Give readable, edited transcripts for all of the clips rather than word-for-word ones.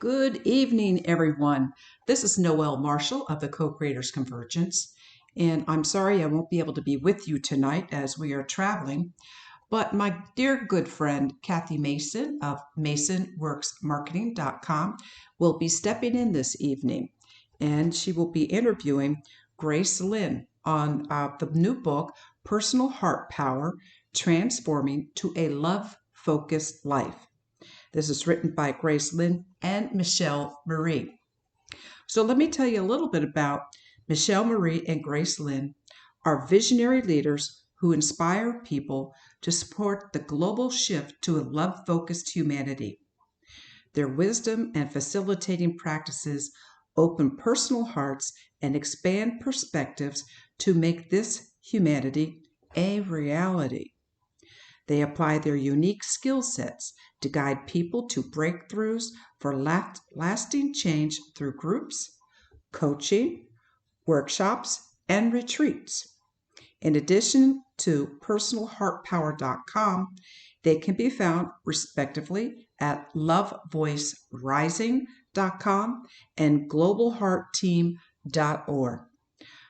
Good evening, everyone. This is Noelle Marshall of the Co-Creators Convergence, and I'm sorry I won't be able to be with you tonight as we are traveling, but my dear good friend Kathy Mason of MasonWorksMarketing.com will be stepping in this evening, and she will be interviewing Grace Lynn on the new book, Personal Heart Power, Transforming to a Love-Focused Life. This is written by Grace Lynn and Michelle Marie. So let me tell you a little bit about Michelle Marie and Grace Lynn are visionary leaders who inspire people to support the global shift to a love-focused humanity. Their wisdom and facilitating practices open personal hearts and expand perspectives to make this humanity a reality. They apply their unique skill sets to guide people to breakthroughs for lasting change through groups, coaching, workshops, and retreats. In addition to personalheartpower.com, they can be found respectively at lovevoicerising.com and globalheartteam.org.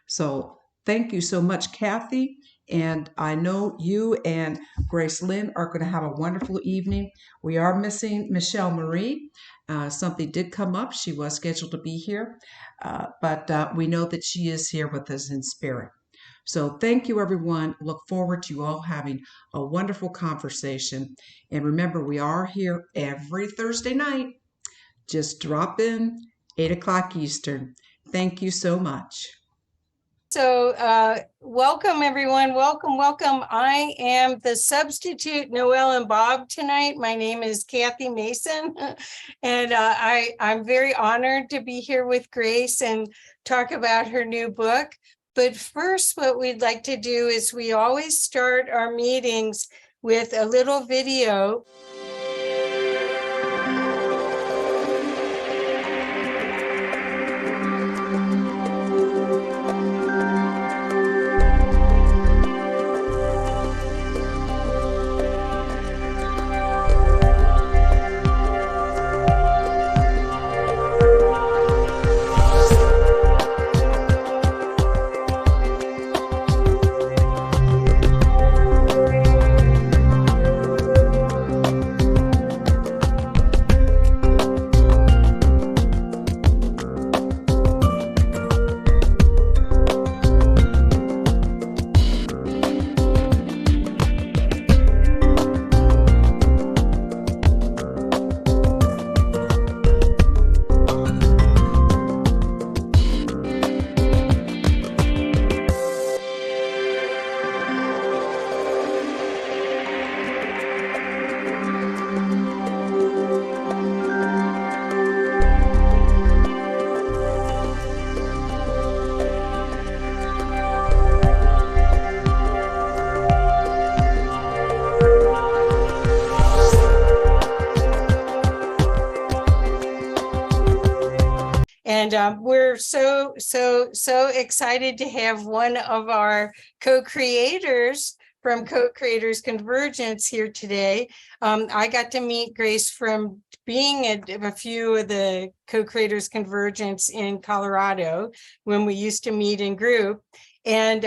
So thank you so much, Kathy. And I know you and Grace Lynn are going to have a wonderful evening. We are missing Michelle Marie. Something did come up. She was scheduled to be here, but we know that she is here with us in spirit. So thank you, everyone. Look forward to you all having a wonderful conversation. And remember, we are here every Thursday night. Just drop in, 8 o'clock Eastern. Thank you so much. So welcome, everyone. Welcome, welcome. I am the substitute Noelle and Bob tonight. My name is Kathy Mason, and I'm very honored to be here with Grace and talk about her new book. But first, what we'd like to do is we always start our meetings with a little video. And we're so excited to have one of our co-creators from Co-Creators Convergence here today. I got to meet Grace from being at a few of the Co-Creators Convergence in Colorado when we used to meet in group. And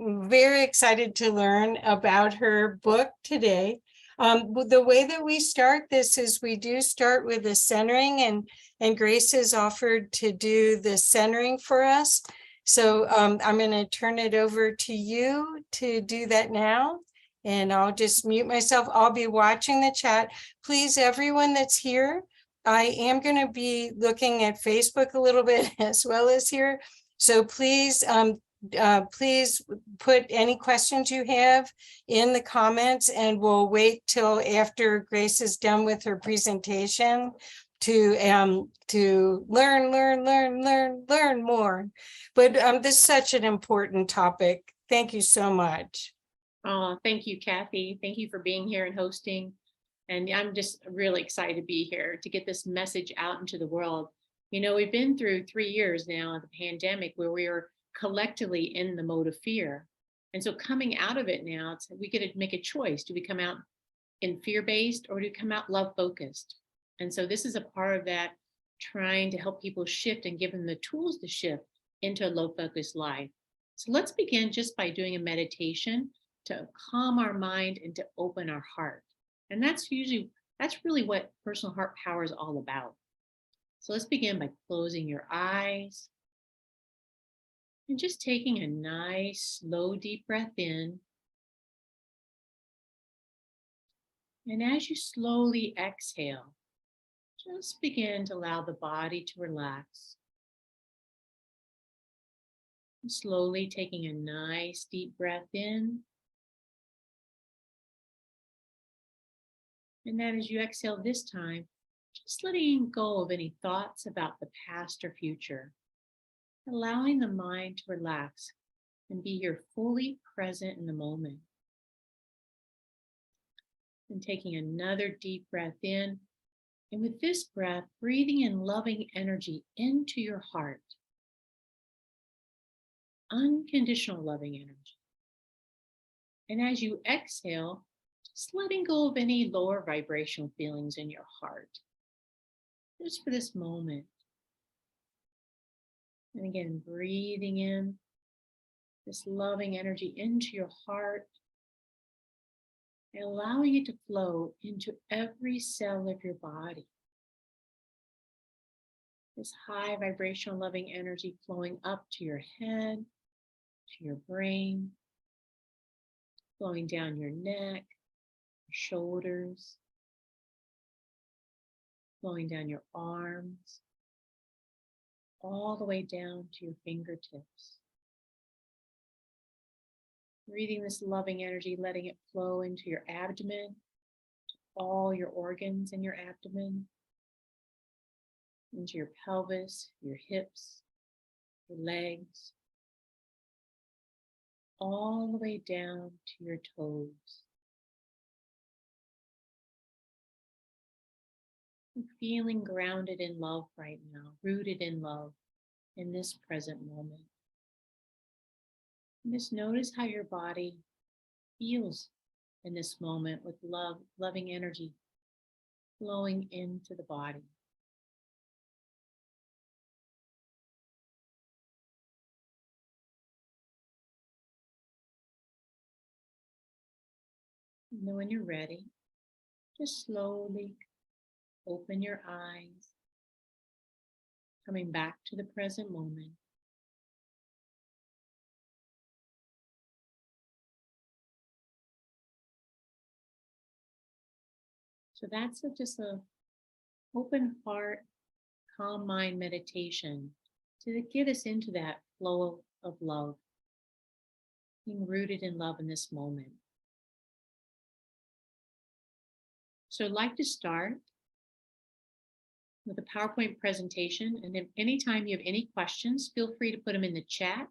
very excited to learn about her book today. The way that we start this is we do start with the centering, and Grace has offered to do the centering for us. So I'm going to turn it over to you to do that now. And I'll just mute myself. I'll be watching the chat. Please, everyone that's here, I am going to be looking at Facebook a little bit as well as here. So please, please put any questions you have in the comments, and we'll wait till after Grace is done with her presentation to learn more. But this is such an important topic. Thank you so much. Oh, thank you, Kathy. Thank you for being here and hosting. And I'm just really excited to be here to get this message out into the world. You know, we've been through 3 years now of the pandemic where we are collectively in the mode of fear. And so coming out of it now, we get to make a choice. Do we come out in fear-based or do we come out love-focused? And so this is a part of that trying to help people shift and give them the tools to shift into a low focus life. So let's begin just by doing a meditation to calm our mind and to open our heart. And that's really what personal heart power is all about. So let's begin by closing your eyes and just taking a nice, slow, deep breath in. And as you slowly exhale, just begin to allow the body to relax. And slowly taking a nice, deep breath in. And then as you exhale this time, just letting go of any thoughts about the past or future, allowing the mind to relax and be here fully present in the moment. And taking another deep breath in, and with this breath, breathing in loving energy into your heart, unconditional loving energy. And as you exhale, just letting go of any lower vibrational feelings in your heart, just for this moment. And again, breathing in this loving energy into your heart and allowing it to flow into every cell of your body. This high vibrational loving energy flowing up to your head, to your brain, flowing down your neck, your shoulders, flowing down your arms, all the way down to your fingertips. Breathing this loving energy, letting it flow into your abdomen, to all your organs in your abdomen, into your pelvis, your hips, your legs, all the way down to your toes. And feeling grounded in love right now, rooted in love in this present moment. And just notice how your body feels in this moment with love, loving energy flowing into the body. And then when you're ready, just slowly open your eyes, coming back to the present moment. So that's just a open heart, calm mind meditation to get us into that flow of love, being rooted in love in this moment. So I'd like to start with a PowerPoint presentation. And if anytime you have any questions, feel free to put them in the chat.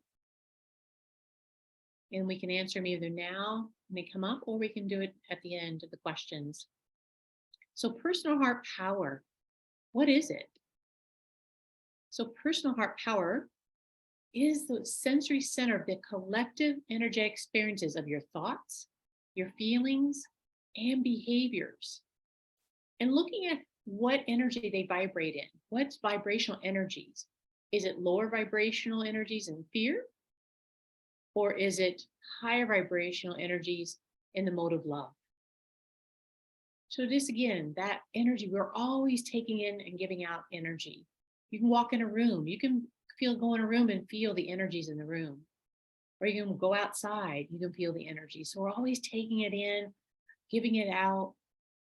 And we can answer them either now when they come up, or we can do it at the end of the questions. So personal heart power, what is it? So personal heart power is the sensory center of the collective energetic experiences of your thoughts, your feelings, and behaviors. And looking at what energy they vibrate in, what's vibrational energies? Is it lower vibrational energies in fear? Or is it higher vibrational energies in the mode of love? So this again, that energy, we're always taking in and giving out energy. You can walk in a room, you can go in a room and feel the energies in the room. Or you can go outside, you can feel the energy. So we're always taking it in, giving it out,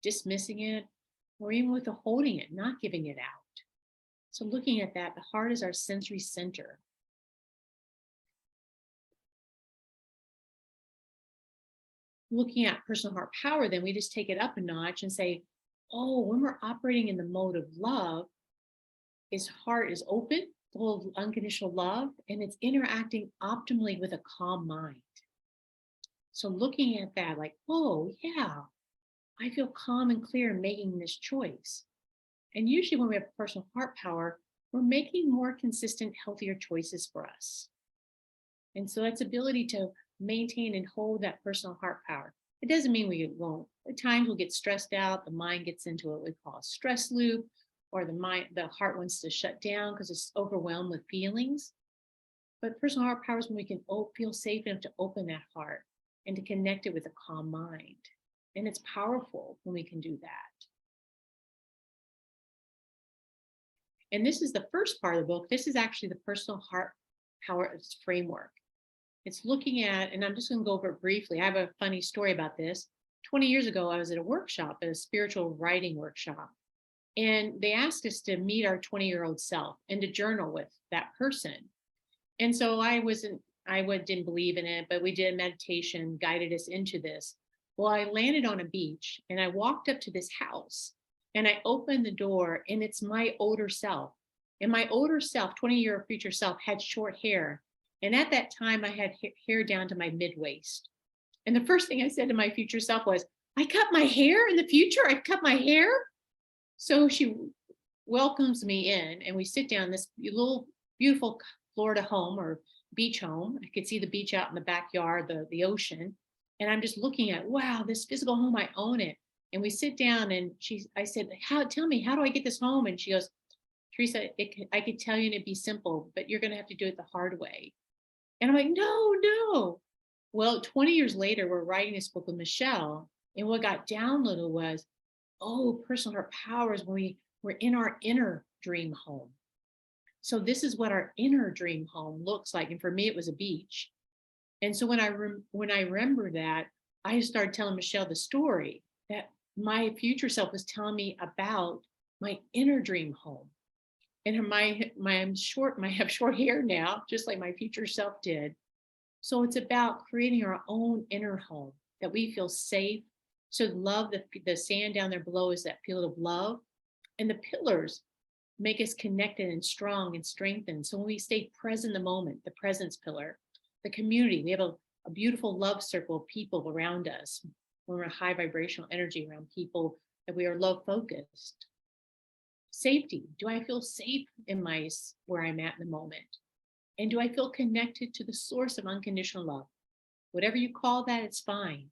dismissing it, or even with the holding it, not giving it out. So looking at that, the heart is our sensory center. Looking at personal heart power, then we just take it up a notch and say, oh, when we're operating in the mode of love, his heart is open, full of unconditional love, and it's interacting optimally with a calm mind. So looking at that, like, oh, yeah, I feel calm and clear in making this choice. And usually when we have personal heart power, we're making more consistent, healthier choices for us. And so that's ability to maintain and hold that personal heart power. It doesn't mean we won't. At times we'll get stressed out. The mind gets into what we call a stress loop. or the heart wants to shut down because it's overwhelmed with feelings. But personal heart power is when we can feel safe enough to open that heart and to connect it with a calm mind. And it's powerful when we can do that. And this is the first part of the book. This is actually the personal heart power framework. It's looking at, and I'm just going to go over it briefly. I have a funny story about this. 20 years ago, I was at a workshop, a spiritual writing workshop, and they asked us to meet our 20-year-old self and to journal with that person. And so didn't believe in it, but we did a meditation, guided us into this. Well, I landed on a beach and I walked up to this house and I opened the door, and it's my older self. And my older self, 20-year future self, had short hair. And at that time, I had hair down to my mid-waist. And the first thing I said to my future self was, I cut my hair in the future? I cut my hair? So she welcomes me in, and we sit down in this little beautiful Florida home or beach home. I could see the beach out in the backyard, the ocean. And I'm just looking at, wow, this physical home, I own it. And we sit down, and I said, tell me, how do I get this home? And she goes, Teresa, I could tell you and it'd be simple, but you're going to have to do it the hard way. And I'm like, no. Well, 20 years later, we're writing this book with Michelle. And what got downloaded was, personal heart power is when we're in our inner dream home. So this is what our inner dream home looks like. And for me, it was a beach. And so when I remember that, I started telling Michelle the story that my future self was telling me about my inner dream home. And I have short hair now, just like my future self did. So it's about creating our own inner home that we feel safe. So love, the sand down there below is that field of love. And the pillars make us connected and strong and strengthened. So when we stay present in the moment, the presence pillar, the community, we have a beautiful love circle of people around us. When we're a high vibrational energy around people that we are love focused. Safety. Do I feel safe in where I'm at in the moment? And do I feel connected to the source of unconditional love? Whatever you call that, it's fine.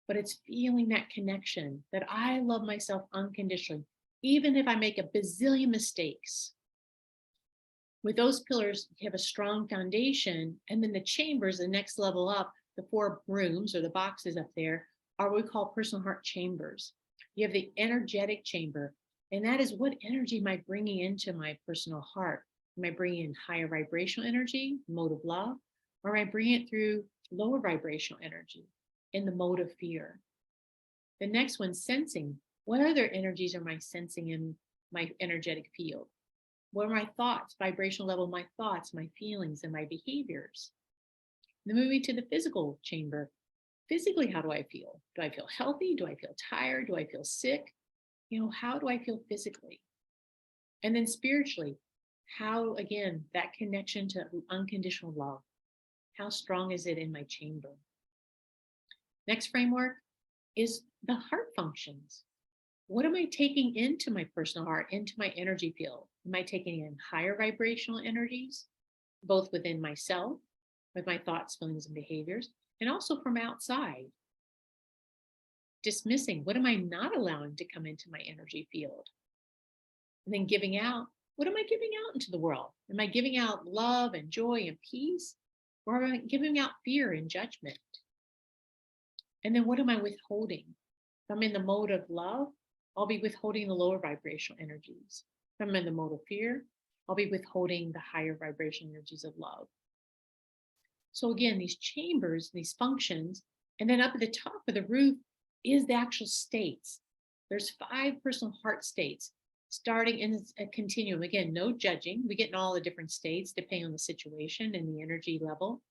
But it's feeling that connection that I love myself unconditionally, even if I make a bazillion mistakes. With those pillars, you have a strong foundation. And then the chambers, the next level up, the 4 rooms or the boxes up there, are what we call personal heart chambers. You have the energetic chamber, and that is what energy am I bringing into my personal heart? Am I bringing in higher vibrational energy, mode of love, or am I bringing it through lower vibrational energy in the mode of fear? The next one, sensing. What other energies am I sensing in my energetic field? What are my thoughts, vibrational level of my thoughts, my feelings, and my behaviors? Then moving to the physical chamber. Physically, how do I feel? Do I feel healthy? Do I feel tired? Do I feel sick? How do I feel physically? And then spiritually, how, again, that connection to unconditional love, how strong is it in my chamber? Next framework is the heart functions. What am I taking into my personal heart, into my energy field? Am I taking in higher vibrational energies, both within myself, with my thoughts, feelings, and behaviors, and also from outside? Dismissing, what am I not allowing to come into my energy field? And then giving out, what am I giving out into the world? Am I giving out love and joy and peace? Or am I giving out fear and judgment? And then what am I withholding? If I'm in the mode of love, I'll be withholding the lower vibrational energies. If I'm in the mode of fear, I'll be withholding the higher vibrational energies of love. So again, these chambers, these functions, and then up at the top of the roof is the actual states. There's 5 personal heart states, starting in a continuum. Again, no judging. We get in all the different states depending on the situation and the energy level.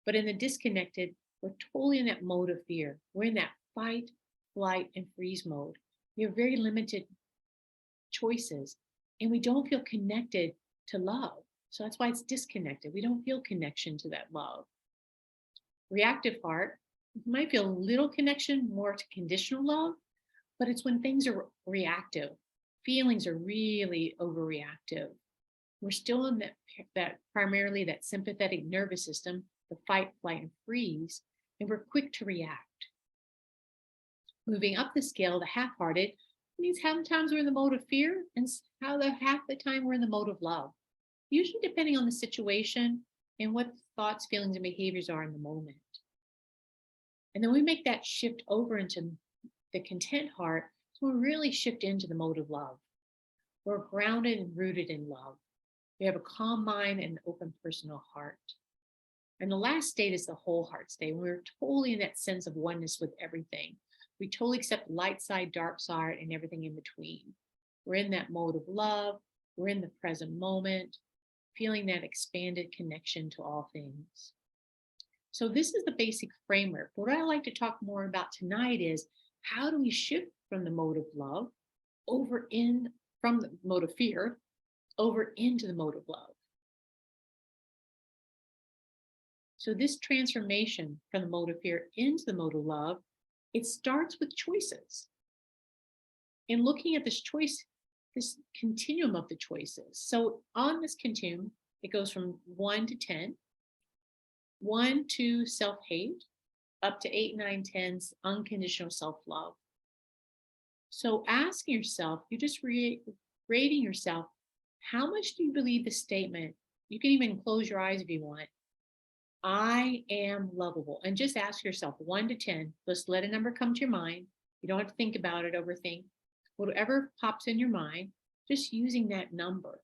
But in the disconnected, we're totally in that mode of fear. We're in that fight, flight, and freeze mode. We have very limited choices, and we don't feel connected to love. So that's why it's disconnected. We don't feel connection to that love. Reactive heart, you might feel a little connection more to conditional love, but it's when things are reactive. Feelings are really overreactive. We're still in that primarily that sympathetic nervous system, the fight, flight, and freeze, and we're quick to react. Moving up the scale, the half-hearted, means sometimes we're in the mode of fear, and half the time we're in the mode of love. Usually depending on the situation and what thoughts, feelings, and behaviors are in the moment. And then we make that shift over into the content heart, so we really shift into the mode of love. We're grounded and rooted in love. We have a calm mind and an open personal heart. And the last state is the whole heart state. We're totally in that sense of oneness with everything. We totally accept light side, dark side, and everything in between. We're in that mode of love. We're in the present moment, feeling that expanded connection to all things. So this is the basic framework. What I like to talk more about tonight is how do we shift from the mode of love from the mode of fear over into the mode of love. So this transformation from the mode of fear into the mode of love, it starts with choices. And looking at this continuum of the choices. So on this continuum, it goes from 1 to 10. 1 to self-hate, up to 8, 9, 10's unconditional self-love. So asking yourself, you're just rating yourself, how much do you believe the statement? You can even close your eyes if you want. I am lovable. And just ask yourself 1 to 10. Just let a number come to your mind. You don't have to think about it, overthink. Whatever pops in your mind, just using that number.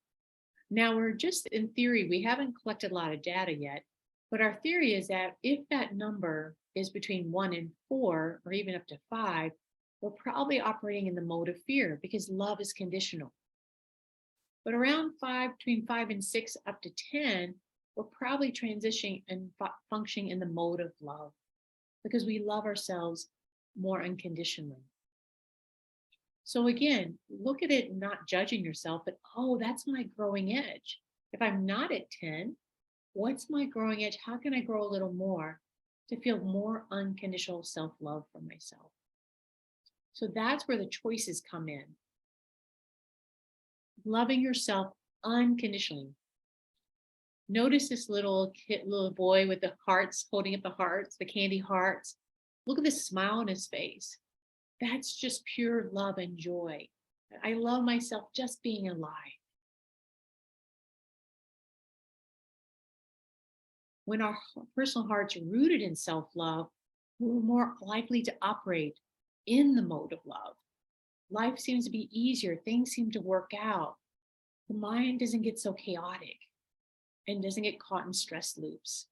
Now we're just in theory, we haven't collected a lot of data yet, but our theory is that if that number is between 1 and 4, or even up to 5, we're probably operating in the mode of fear because love is conditional. But around 5, between 5 and 6, up to 10, we're probably transitioning and functioning in the mode of love because we love ourselves more unconditionally. So again, look at it not judging yourself, but oh, that's my growing edge. If I'm not at 10, what's my growing edge? How can I grow a little more to feel more unconditional self-love for myself? So that's where the choices come in. Loving yourself unconditionally. Notice this little boy with the hearts, holding up the hearts, the candy hearts. Look at the smile on his face. That's just pure love and joy. I love myself just being alive. When our personal heart's rooted in self-love, we're more likely to operate in the mode of love. Life seems to be easier. Things seem to work out. The mind doesn't get so chaotic and doesn't get caught in stress loops.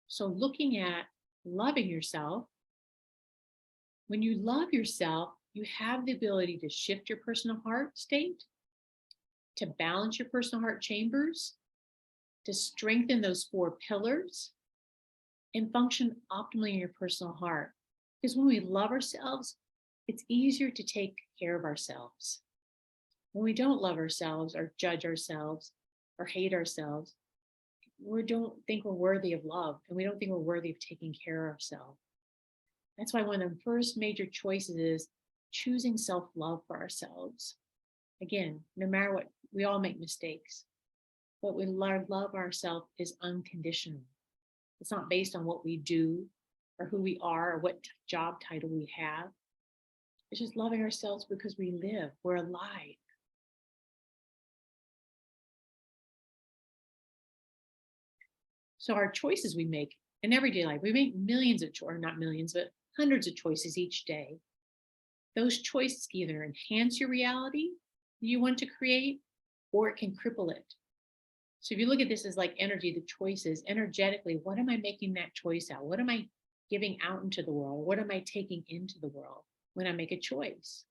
So looking at loving yourself, when you love yourself, you have the ability to shift your personal heart state, to balance your personal heart chambers, to strengthen those 4 pillars, and function optimally in your personal heart. Because when we love ourselves, it's easier to take care of ourselves. When we don't love ourselves or judge ourselves or hate ourselves, we don't think we're worthy of love, and we don't think we're worthy of taking care of ourselves. That's why one of the first major choices is choosing self-love for ourselves. Again, no matter what, we all make mistakes, but we love ourselves is unconditional. It's not based on what we do or who we are or what job title we have. It's just loving ourselves because we live, we're alive. So our choices we make in everyday life, we make millions of choices, not millions, but hundreds of choices each day. Those choices either enhance your reality you want to create, or it can cripple it. So if you look at this as like energy, the choices, energetically, what am I making that choice out? What am I giving out into the world? What am I taking into the world when I make a choice?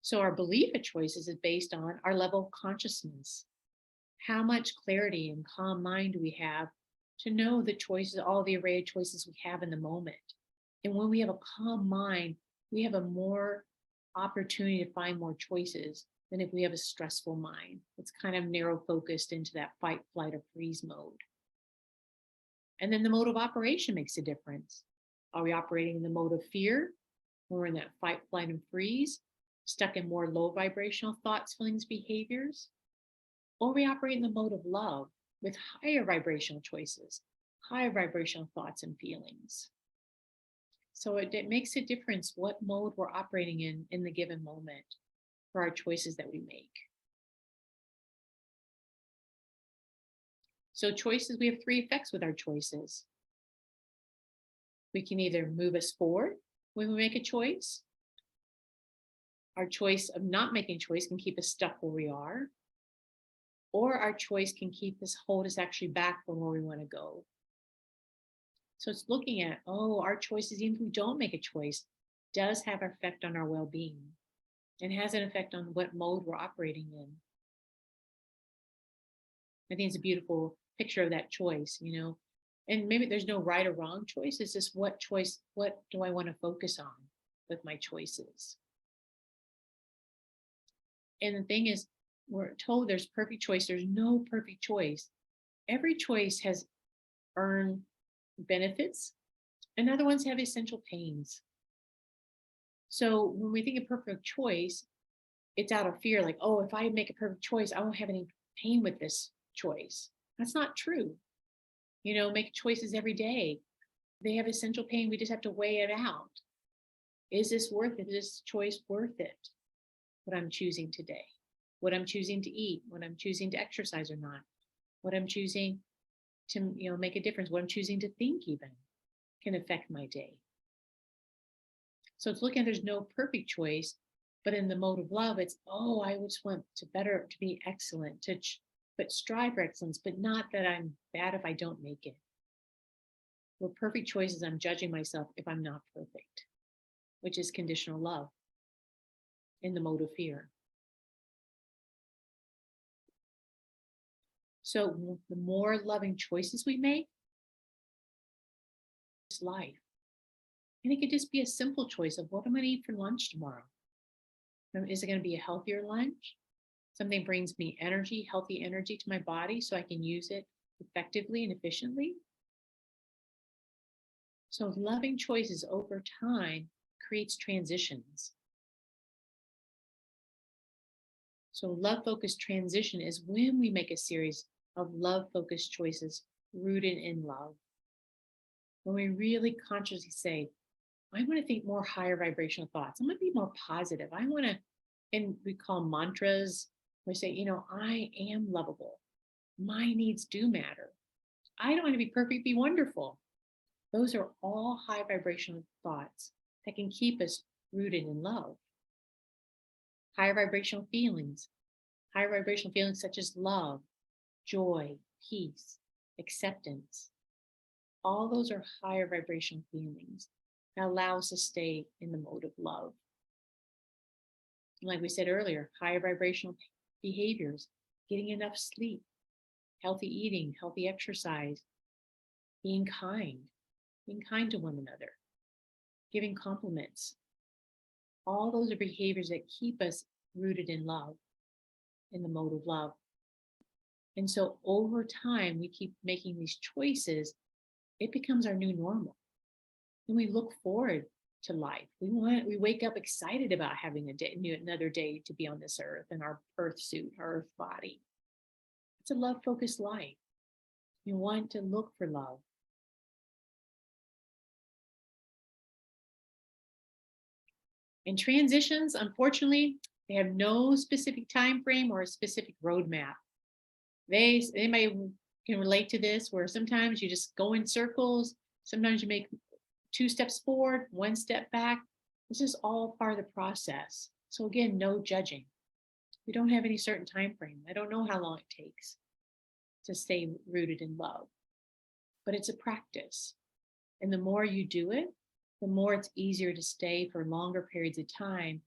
So our belief of choices is based on our level of consciousness. How much clarity and calm mind do we have to know the choices, all the array of choices we have in the moment? And when we have a calm mind, we have a more opportunity to find more choices than if we have a stressful mind. It's kind of narrow focused into that fight, flight, or freeze mode. And then the mode of operation makes a difference. Are we operating in the mode of fear, when we're in that fight, flight, and freeze, stuck in more low vibrational thoughts, feelings, behaviors? Or we operate in the mode of love, with higher vibrational choices, higher vibrational thoughts and feelings. So it makes a difference what mode we're operating in the given moment for our choices that we make. So choices, we have three effects with our choices. We can either move us forward when we make a choice. Our choice of not making a choice can keep us stuck where we are. Or our choice can hold us actually back from where we want to go. So it's looking at, our choices, even if we don't make a choice, does have an effect on our well-being and has an effect on what mode we're operating in. I think it's a beautiful picture of that choice, and maybe there's no right or wrong choice. It's just what do I want to focus on with my choices? And the thing is, we're told there's perfect choice. There's no perfect choice. Every choice has earned benefits, and other ones have essential pains. So when we think of perfect choice, it's out of fear, like, if I make a perfect choice, I won't have any pain with this choice. That's not true. Make choices every day. They have essential pain. We just have to weigh it out. Is this worth it? Is this choice worth it? What I'm choosing today, what I'm choosing to eat, what I'm choosing to exercise or not, what I'm choosing to, make a difference, what I'm choosing to think even can affect my day. So it's looking at there's no perfect choice, but in the mode of love, it's, I just want to be excellent, but strive for excellence, but not that I'm bad if I don't make it. Well, perfect choices, I'm judging myself if I'm not perfect, which is conditional love in the mode of fear. So the more loving choices we make, it's life. And it could just be a simple choice of what I'm going to eat for lunch tomorrow. Is it going to be a healthier lunch? Something brings me energy, healthy energy to my body so I can use it effectively and efficiently. So loving choices over time creates transitions. So love-focused transition is when we make a series of love-focused choices rooted in love. When we really consciously say, I want to think more higher vibrational thoughts. I'm going to be more positive. I want to, and we call mantras, we say, I am lovable. My needs do matter. I don't want to be perfect, be wonderful. Those are all high vibrational thoughts that can keep us rooted in love. Higher vibrational feelings such as love, joy, peace, acceptance. All those are higher vibrational feelings that allow us to stay in the mode of love. Like we said earlier, higher vibrational behaviors, getting enough sleep, healthy eating, healthy exercise, being kind to one another, giving compliments. All those are behaviors that keep us rooted in love, in the mode of love. And so over time, we keep making these choices. It becomes our new normal. And we look forward to life. We wake up excited about having another day to be on this earth in our earth suit, our earth body. It's a love-focused life. You want to look for love. And transitions, unfortunately, they have no specific time frame or a specific roadmap. Anybody can relate to this, where sometimes you just go in circles. Sometimes you make 2 steps forward, 1 step back. This is all part of the process. So again, no judging. We don't have any certain time frame. I don't know how long it takes to stay rooted in love, but it's a practice. And the more you do it, the more it's easier to stay for longer periods of time.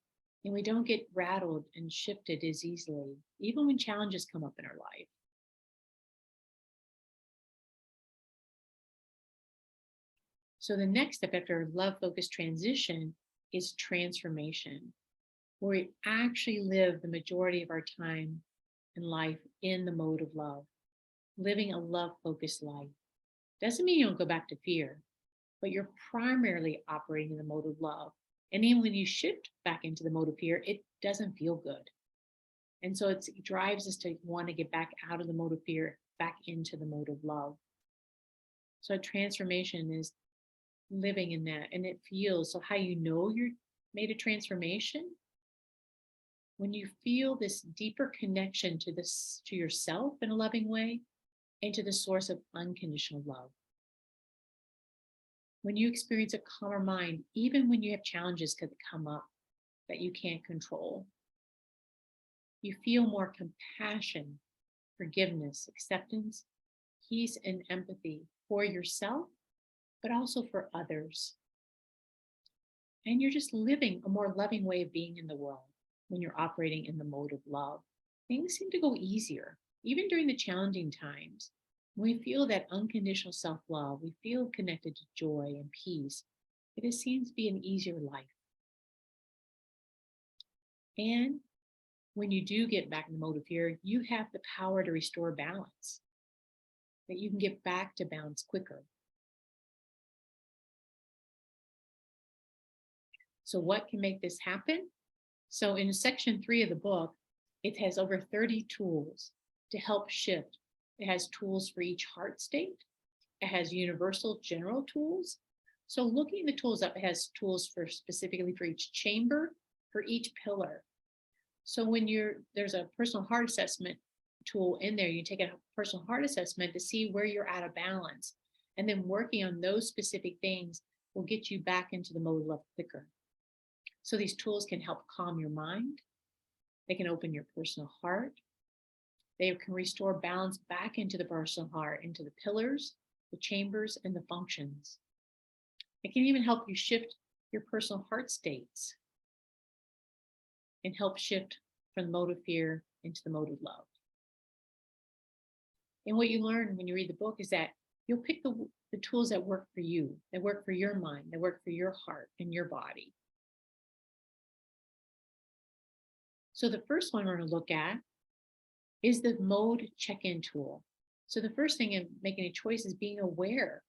And we don't get rattled and shifted as easily, even when challenges come up in our life. So the next step after love-focused transition is transformation, where we actually live the majority of our time in life in the mode of love, living a love-focused life. Doesn't mean you don't go back to fear, but you're primarily operating in the mode of love. And even when you shift back into the mode of fear, it doesn't feel good. And so it drives us to want to get back out of the mode of fear, back into the mode of love. So a transformation is living in that, and it feels, so how you know you're made a transformation, when you feel this deeper connection to yourself in a loving way, and to the source of unconditional love. When you experience a calmer mind, even when you have challenges that come up that you can't control, you feel more compassion, forgiveness, acceptance, peace, and empathy for yourself, but also for others. And you're just living a more loving way of being in the world when you're operating in the mode of love. Things seem to go easier, even during the challenging times. When we feel that unconditional self-love, we feel connected to joy and peace. It just seems to be an easier life. And when you do get back in the mode of fear, you have the power to restore balance, that you can get back to balance quicker. So what can make this happen? So in section 3 of the book, it has over 30 tools to help shift. It has tools for each heart state. It has universal general tools. So looking the tools up, it has tools for specifically for each chamber, for each pillar. So when there's a personal heart assessment tool in there, you take a personal heart assessment to see where you're out of balance. And then working on those specific things will get you back into the mode of love quicker. So these tools can help calm your mind. They can open your personal heart. They can restore balance back into the personal heart, into the pillars, the chambers, and the functions. It can even help you shift your personal heart states and help shift from the mode of fear into the mode of love. And what you learn when you read the book is that you'll pick the tools that work for you, that work for your mind, that work for your heart and your body. So the first one we're going to look at is the mode check-in tool. So the first thing in making a choice is being aware.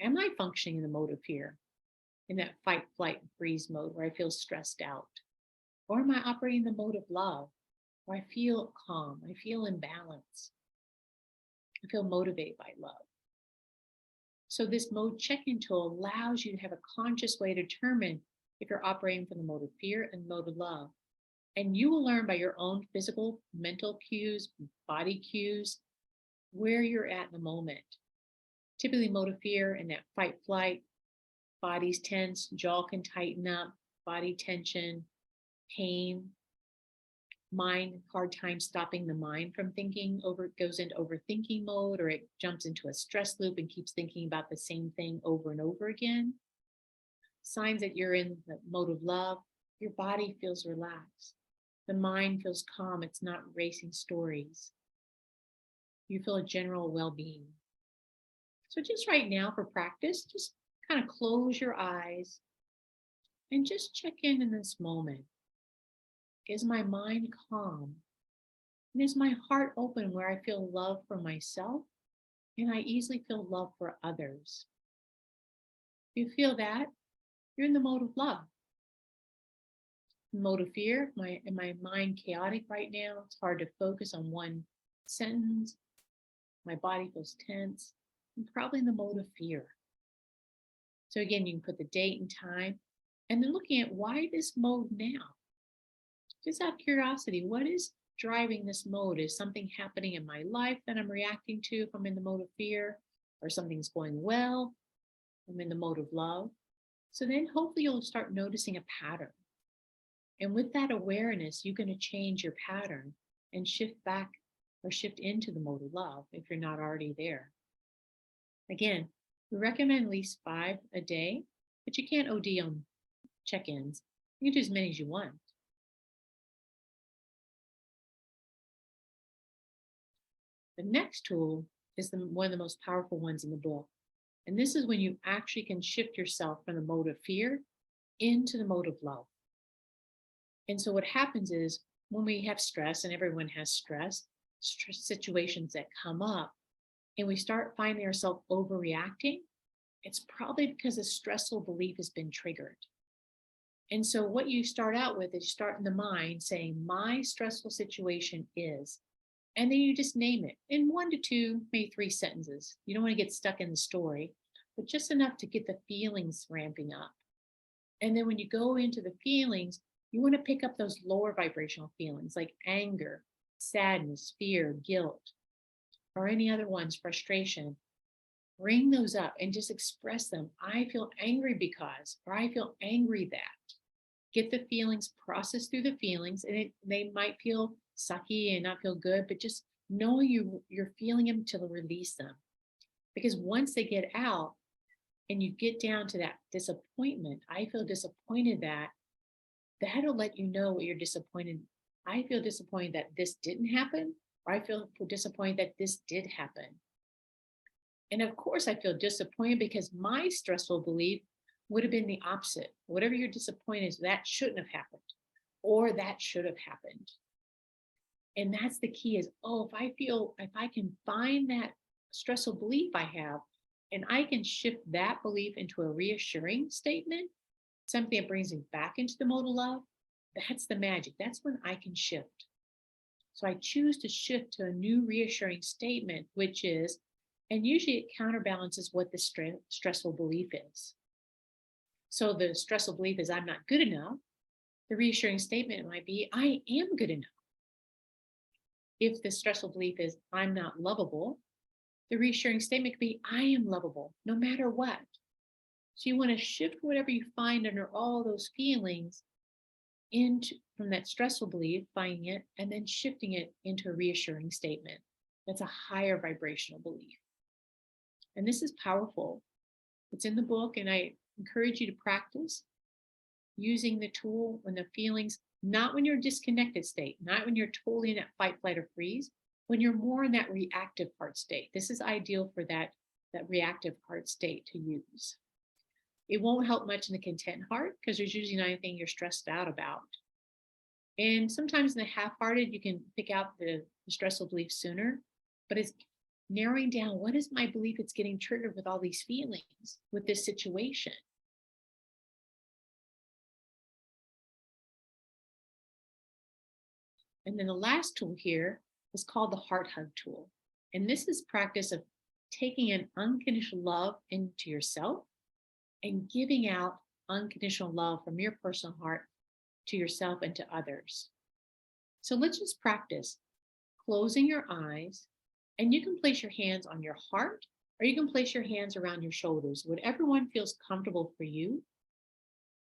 Am I functioning in the mode of fear, in that fight, flight, and freeze mode where I feel stressed out? Or am I operating the mode of love, where I feel calm, I feel in balance, I feel motivated by love? So this mode check-in tool allows you to have a conscious way to determine if you're operating from the mode of fear and mode of love. And you will learn by your own physical, mental cues, body cues, where you're at in the moment. Typically mode of fear and that fight, flight, body's tense, jaw can tighten up, body tension, pain, mind, hard time stopping the mind from thinking, goes into overthinking mode, or it jumps into a stress loop and keeps thinking about the same thing over and over again. Signs that you're in the mode of love, your body feels relaxed. The mind feels calm. It's not racing stories. You feel a general well-being. So just right now for practice, just kind of close your eyes and just check in this moment. Is my mind calm? And is my heart open where I feel love for myself and I easily feel love for others? If you feel that, you're in the mode of love. Mode of fear, my mind chaotic right now. It's hard to focus on one sentence. My body feels tense. I'm probably in the mode of fear. So again, you can put the date and time, and then looking at why this mode now. Just out of curiosity, what is driving this mode? Is something happening in my life that I'm reacting to if I'm in the mode of fear, or something's going well? I'm in the mode of love. So then hopefully you'll start noticing a pattern. And with that awareness, you're going to change your pattern and shift back or shift into the mode of love if you're not already there. Again, we recommend at least 5 a day, but you can't OD on check-ins. You can do as many as you want. The next tool is one of the most powerful ones in the book. And this is when you actually can shift yourself from the mode of fear into the mode of love. And so what happens is when we have stress, and everyone has stress situations that come up, and we start finding ourselves overreacting, it's probably because a stressful belief has been triggered. And so what you start out with is you start in the mind saying, my stressful situation is, and then you just name it in 1 to 2, maybe 3 sentences. You don't want to get stuck in the story, but just enough to get the feelings ramping up. And then when you go into the feelings, you want to pick up those lower vibrational feelings like anger, sadness, fear, guilt, or any other ones, frustration. Bring those up and just express them. I feel angry because, or I feel angry that. Get the feelings, process through the feelings, and they might feel sucky and not feel good, but just know you're feeling them to release them. Because once they get out and you get down to that disappointment, I feel disappointed that'll let you know what you're disappointed. I feel disappointed that this didn't happen, or I feel disappointed that this did happen. And of course, I feel disappointed because my stressful belief would have been the opposite. Whatever you're disappointed is that shouldn't have happened, or that should have happened. And that's the key is, if I can find that stressful belief I have, and I can shift that belief into a reassuring statement, something that brings me back into the mode of love, that's the magic. That's when I can shift. So I choose to shift to a new reassuring statement, which is, and usually it counterbalances what the stressful belief is. So the stressful belief is I'm not good enough. The reassuring statement might be I am good enough. If the stressful belief is I'm not lovable, the reassuring statement could be I am lovable no matter what. So you want to shift whatever you find under all those feelings from that stressful belief, finding it, and then shifting it into a reassuring statement. That's a higher vibrational belief. And this is powerful. It's in the book, and I encourage you to practice using the tool when the feelings, not when you're in a disconnected state, not when you're totally in that fight, flight, or freeze, when you're more in that reactive heart state. This is ideal for that reactive heart state to use. It won't help much in the content heart because there's usually not anything you're stressed out about. And sometimes in the half-hearted, you can pick out the stressful belief sooner, but it's narrowing down what is my belief it's getting triggered with all these feelings with this situation. And then the last tool here is called the heart hug tool. And this is practice of taking an unconditional love into yourself and giving out unconditional love from your personal heart to yourself and to others. So let's just practice closing your eyes, and you can place your hands on your heart, or you can place your hands around your shoulders, whatever one feels comfortable for you.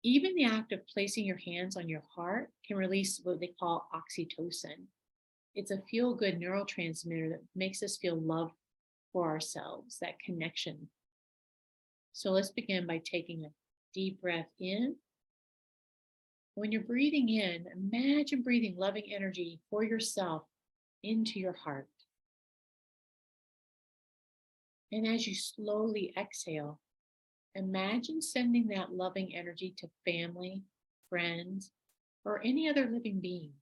Even the act of placing your hands on your heart can release what they call oxytocin. It's a feel-good neurotransmitter that makes us feel love for ourselves, that connection. So let's begin by taking a deep breath in. When you're breathing in, imagine breathing loving energy for yourself into your heart. And as you slowly exhale, imagine sending that loving energy to family, friends, or any other living beings.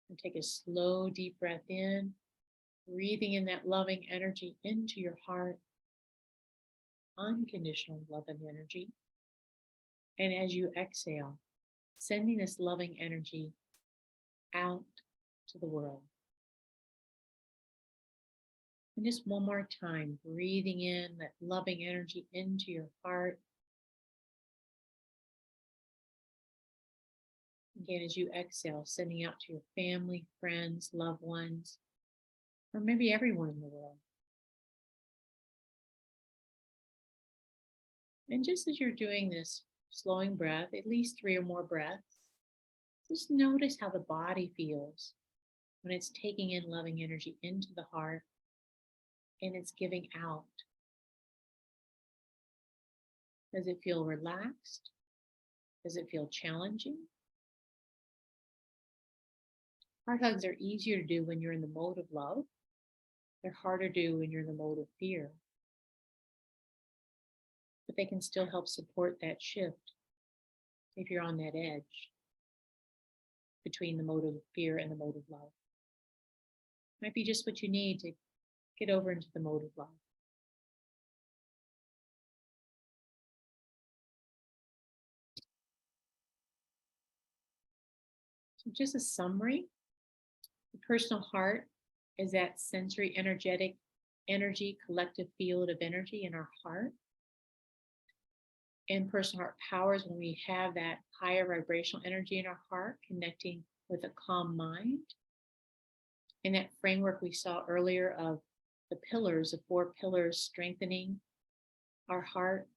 And take a slow, deep breath in, breathing in that loving energy into your heart, unconditional loving energy. And as you exhale, sending this loving energy out to the world. And just one more time, breathing in that loving energy into your heart. Again, as you exhale, sending out to your family, friends, loved ones, or maybe everyone in the world. And just as you're doing this slowing breath, at least 3 or more breaths, just notice how the body feels when it's taking in loving energy into the heart and it's giving out. Does it feel relaxed? Does it feel challenging? Heart hugs are easier to do when you're in the mode of love. They're harder to do when you're in the mode of fear. But they can still help support that shift if you're on that edge between the mode of fear and the mode of love. Might be just what you need to get over into the mode of love. just a summary. The personal heart is that sensory energetic energy, collective field of energy in our heart. And personal heart power is when we have that higher vibrational energy in our heart, connecting with a calm mind. In that framework we saw earlier of the pillars, the 4 pillars, strengthening our heart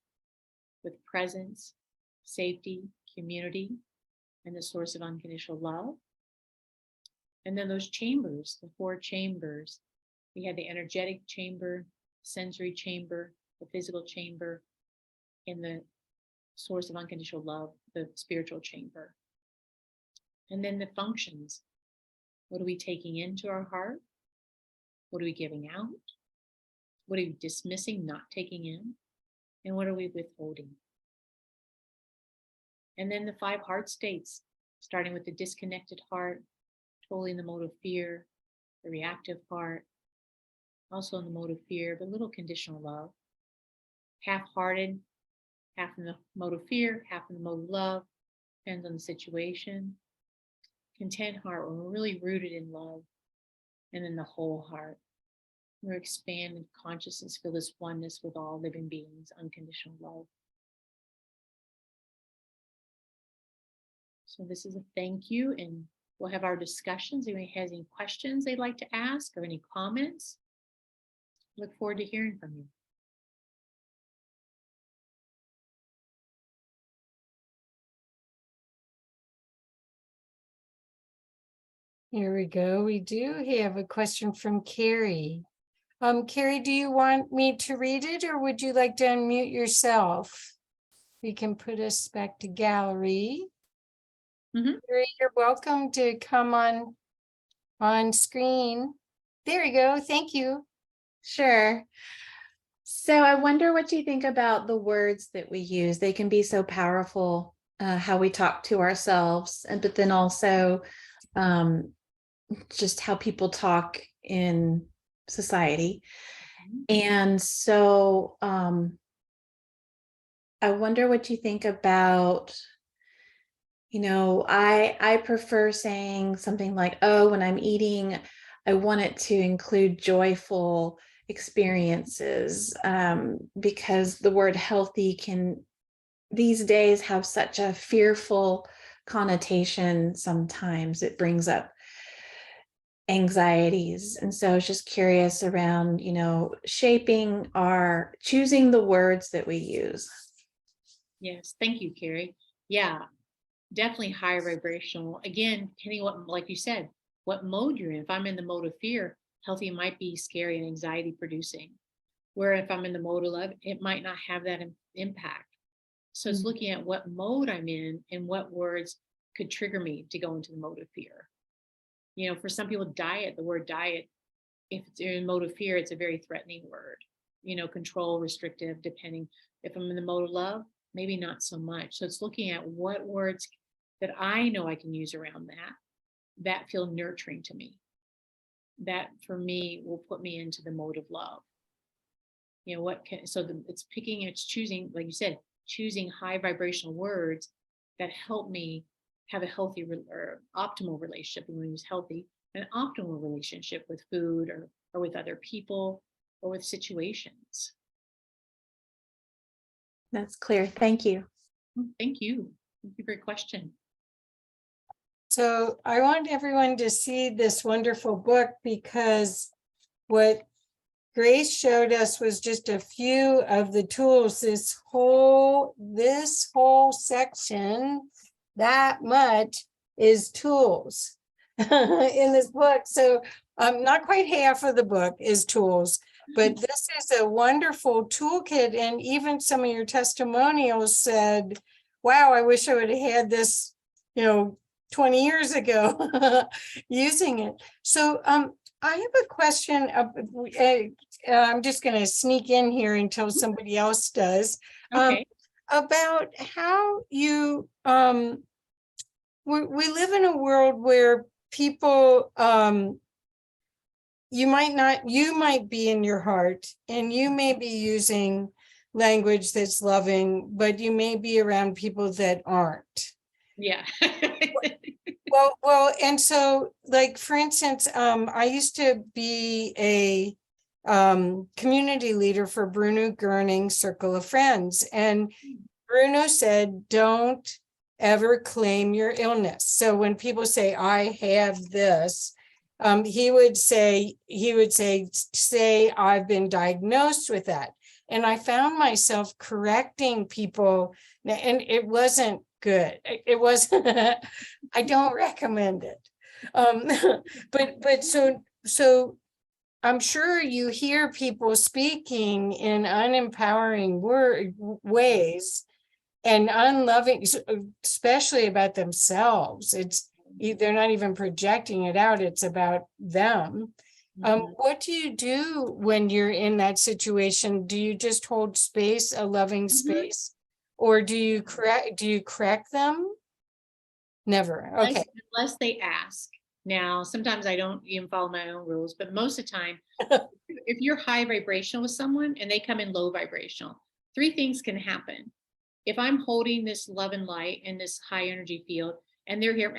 with presence, safety, community, and the source of unconditional love. And then those chambers, the 4 chambers, we had the energetic chamber, sensory chamber, the physical chamber, and the source of unconditional love, the spiritual chamber. And then the functions. What are we taking into our heart? What are we giving out? What are we dismissing, not taking in? And what are we withholding? And then the 5 heart states, starting with the disconnected heart, totally in the mode of fear, the reactive heart, also in the mode of fear, but little conditional love, half-hearted, half in the mode of fear, half in the mode of love, depends on the situation. Content heart, when we're really rooted in love, and then the whole heart. We're expanded consciousness, feel this oneness with all living beings, unconditional love. So this is a thank you, and we'll have our discussions. If anybody has any questions they'd like to ask or any comments, look forward to hearing from you. Here we go. We do have a question from Carrie. Carrie, do you want me to read it, or would you like to unmute yourself? We can put us back to gallery. Carrie, you're welcome to come on screen. There you go. Thank you. Sure. So I wonder what you think about the words that we use. They can be so powerful, how we talk to ourselves, but then also just how people talk in society. And so I wonder what you think about, I prefer saying something like, oh, when I'm eating, I want it to include joyful experiences, because the word healthy can these days have such a fearful connotation. Sometimes it brings up anxieties. And so I was just curious around, choosing the words that we use. Yes, thank you, Carrie. Yeah, definitely higher vibrational. Again, depending what, like you said, what mode you're in. If I'm in the mode of fear, healthy might be scary and anxiety producing. Where if I'm in the mode of love, it might not have that impact. So it's looking at what mode I'm in and what words could trigger me to go into the mode of fear. For some people, diet, the word diet, if they're in mode of fear, it's a very threatening word. Control, restrictive, depending. If I'm in the mode of love, maybe not so much. So it's looking at what words that I know I can use around that feel nurturing to me. That for me will put me into the mode of love. It's choosing, like you said, choosing high vibrational words that help me have a healthy or optimal relationship. And when we use healthy, an optimal relationship with food or with other people or with situations. That's clear. Thank you. Thank you. Thank you for your question. So I want everyone to see this wonderful book, because what Grace showed us was just a few of the tools. This whole section, that much is tools in this book. So not quite half of the book is tools, but this is a wonderful toolkit. And even some of your testimonials said, wow, I wish I would have had this, 20 years ago using it. So I have a question. I'm just going to sneak in here until somebody else does. Okay. About how you, we live in a world where people, you might be in your heart and you may be using language that's loving, but you may be around people that aren't. Yeah. Well, and so like, for instance, I used to be a community leader for Bruno Gurning's Circle of Friends. And Bruno said, don't ever claim your illness. So when people say, I have this, he would say, say, I've been diagnosed with that. And I found myself correcting people, and it wasn't good. It wasn't, I don't recommend it. But so I'm sure you hear people speaking in unempowering ways and unloving, especially about themselves. They're not even projecting it out. It's about them. What do you do when you're in that situation? Do you just hold space, a loving space, or do you correct them? Never. Okay. Unless they ask. Now, sometimes I don't even follow my own rules, but most of the time, if you're high vibrational with someone and they come in low vibrational, three things can happen. If I'm holding this love and light in this high energy field and they're here,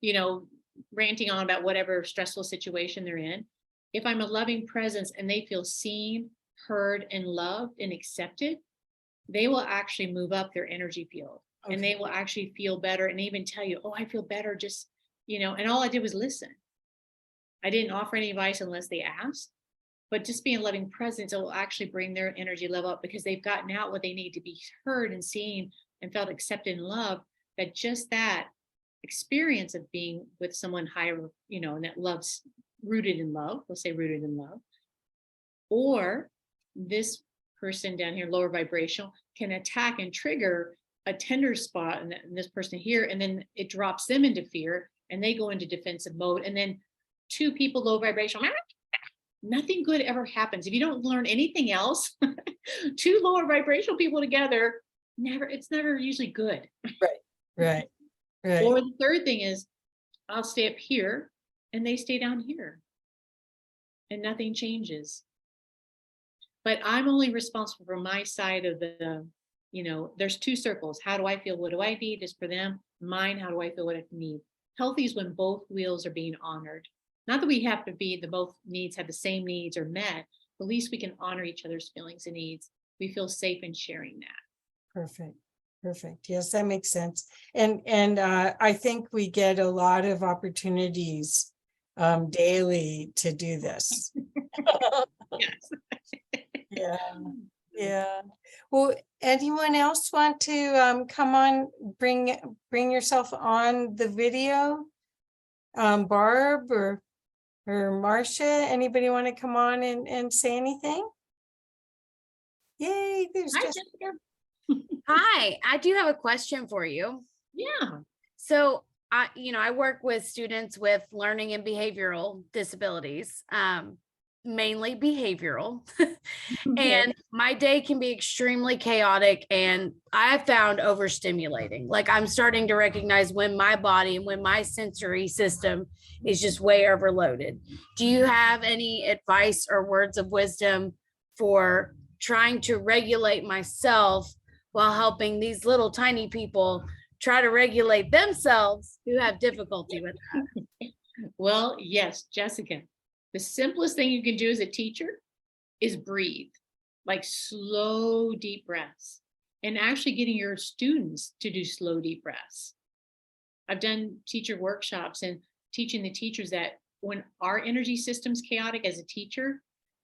you know, ranting on about whatever stressful situation they're in, if I'm a loving presence and they feel seen, heard, and loved and accepted, they will actually move up their energy field. Okay. And they will actually feel better and even tell you, oh, I feel better, just, you know, and all I did was listen. I didn't offer any advice unless they asked, but just being a loving presence, it will actually bring their energy level up because they've gotten out what they need to be heard and seen and felt accepted and loved. That just that experience of being with someone higher, you know, and that love's rooted in love, we'll say rooted in love, or this person down here, lower vibrational, can attack and trigger a tender spot in this person here, and then it drops them into fear and they go into defensive mode. And then two people low vibrational, nothing good ever happens. If you don't learn anything else, two lower vibrational people together, it's never usually good. Right. Or the third thing is, I'll stay up here and they stay down here and nothing changes. But I'm only responsible for my side of the, you know, there's two circles. How do I feel? What do I need is for them. Mine, how do I feel? What I need? Healthy is when both wheels are being honored. Not that we have to be, the both needs have the same needs are met, but at least we can honor each other's feelings and needs. We feel safe in sharing that. Perfect. Yes, that makes sense. And I think we get a lot of opportunities daily to do this. Yes. Yeah. Well, anyone else want to come on, bring yourself on the video? Barb or Marcia, anybody want to come on and say anything? Yay, there's Hi, just Jessica. Hi, I do have a question for you. Yeah. So I work with students with learning and behavioral disabilities, mainly behavioral. And my day can be extremely chaotic and I found overstimulating. Like I'm starting to recognize when my body and when my sensory system is just way overloaded. Do you have any advice or words of wisdom for trying to regulate myself while helping these little tiny people try to regulate themselves who have difficulty with that? Well, yes, Jessica, the simplest thing you can do as a teacher is breathe, like slow, deep breaths, and actually getting your students to do slow, deep breaths. I've done teacher workshops and teaching the teachers that when our energy system's chaotic as a teacher,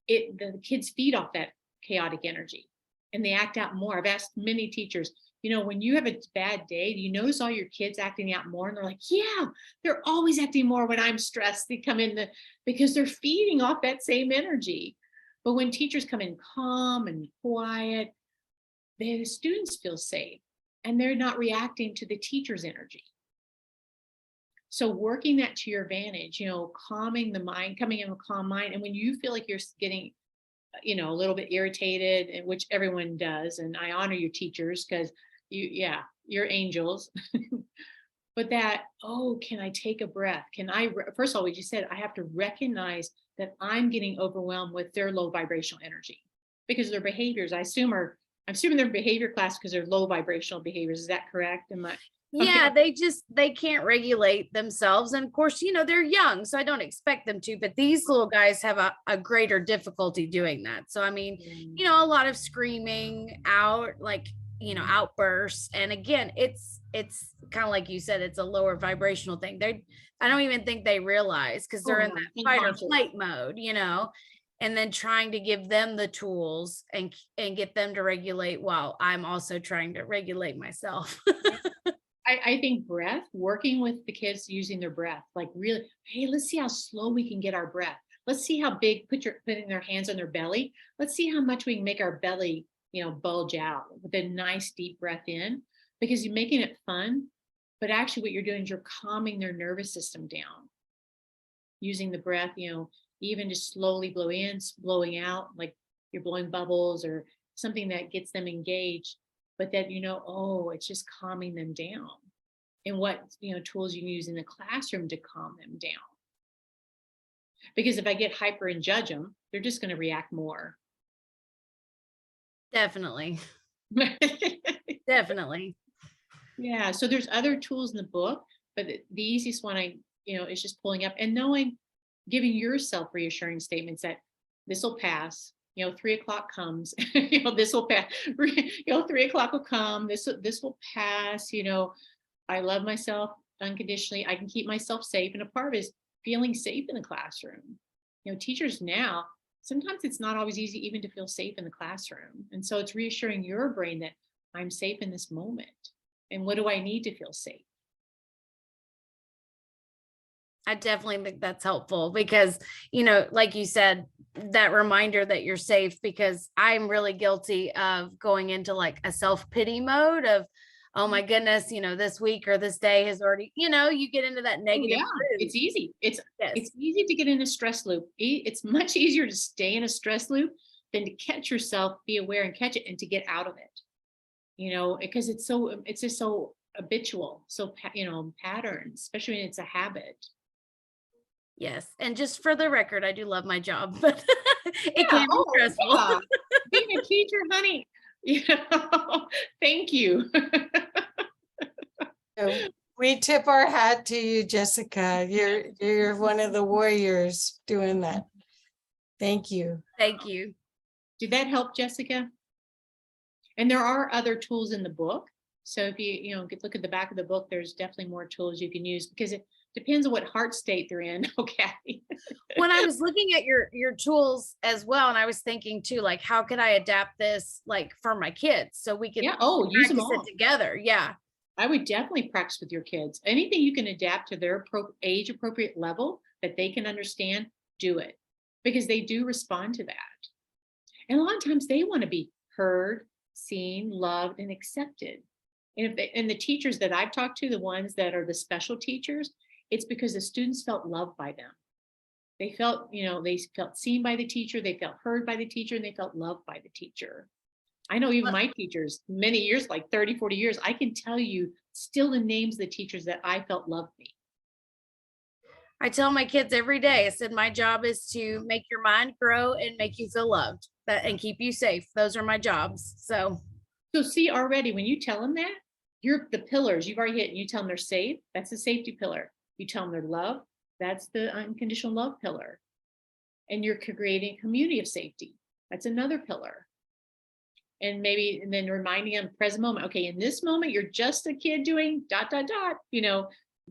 the kids feed off that chaotic energy and they act out more. I've asked many teachers, you know, when you have a bad day, do you notice all your kids acting out more? And they're like, yeah, they're always acting more when I'm stressed. They come in because they're feeding off that same energy. But when teachers come in calm and quiet, the students feel safe and they're not reacting to the teacher's energy. So working that to your advantage, you know, calming the mind, coming in with a calm mind. And when you feel like you're getting, you know, a little bit irritated, and which everyone does, and I honor your teachers because you're angels. But that, oh, can I take a breath? First of all, what you said, I have to recognize that I'm getting overwhelmed with their low vibrational energy because their behaviors, I'm assuming their behavior class because they're low vibrational behaviors. Is that correct? Yeah, they can't regulate themselves. And of course, they're young, so I don't expect them to, but these little guys have a greater difficulty doing that. So, I mean, a lot of screaming out, like, outbursts. And again, it's kind of like you said, it's a lower vibrational thing. I don't even think they realize, because they're in that fight or flight mode, and then trying to give them the tools and get them to regulate while I'm also trying to regulate myself. I think breath, working with the kids using their breath, like really, hey, let's see how slow we can get our breath. Let's see how big, putting their hands on their belly. Let's see how much we can make our belly, bulge out with a nice deep breath in, because you're making it fun. But actually what you're doing is you're calming their nervous system down using the breath, even just slowly blow in, blowing out, like you're blowing bubbles or something that gets them engaged. But that, oh, it's just calming them down. And what, tools you can use in the classroom to calm them down. Because if I get hyper and judge them, they're just going to react more. Definitely. Definitely. Yeah. So there's other tools in the book, but the easiest one is just pulling up and knowing, giving yourself reassuring statements that this will pass. 3 o'clock comes, this will pass, 3 o'clock will come, this will pass, I love myself unconditionally. I can keep myself safe. And a part of it is feeling safe in the classroom. Teachers now, sometimes it's not always easy even to feel safe in the classroom. And so it's reassuring your brain that I'm safe in this moment. And what do I need to feel safe? I definitely think that's helpful because, like you said, that reminder that you're safe, because I'm really guilty of going into like a self-pity mode of, oh my goodness, this week or this day has already, you get into that negative. Oh, yeah, it's easy. It's easy to get in a stress loop. It's much easier to stay in a stress loop than to catch yourself, be aware and catch it, and to get out of it, because it's just so habitual. So, patterns, especially when it's a habit. Yes. And just for the record, I do love my job, but it can be stressful. Yeah. Being a teacher, honey, thank you. We tip our hat to you, Jessica. You're one of the warriors doing that. Thank you. Thank you. Did that help, Jessica? And there are other tools in the book. So if you look at the back of the book, there's definitely more tools you can use, because it depends on what heart state they're in. Okay. When I was looking at your tools as well, and I was thinking too, like, how could I adapt this like for my kids so we could use them all together? Yeah. I would definitely practice with your kids. Anything you can adapt to their age appropriate level that they can understand, do it, because they do respond to that. And a lot of times they want to be heard, seen, loved, and accepted. And the teachers that I've talked to, the ones that are the special teachers, it's because the students felt loved by them. They felt, they felt seen by the teacher, they felt heard by the teacher, and they felt loved by the teacher. I know even my teachers, many years, like 30, 40 years, I can tell you still the names of the teachers that I felt loved me. I tell my kids every day, I said, my job is to make your mind grow and make you feel loved and keep you safe. Those are my jobs. So see, already when you tell them that, you're the pillars you've already hit, and you tell them they're safe, that's the safety pillar. You tell them they're loved, that's the unconditional love pillar. And you're creating a community of safety. That's another pillar. And then reminding them present moment. Okay, in this moment, you're just a kid doing ...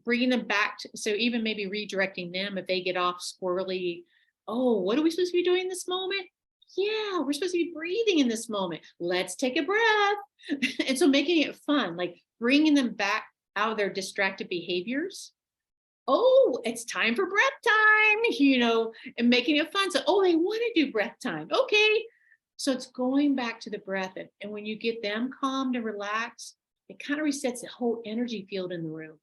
bringing them back. So even maybe redirecting them if they get off squirrely. Oh, what are we supposed to be doing in this moment? Yeah, we're supposed to be breathing in this moment. Let's take a breath. And so making it fun, like bringing them back out of their distracted behaviors. Oh, it's time for breath time, and making it fun. So, they want to do breath time. Okay. So it's going back to the breath. And when you get them calmed and relaxed, it kind of resets the whole energy field in the room.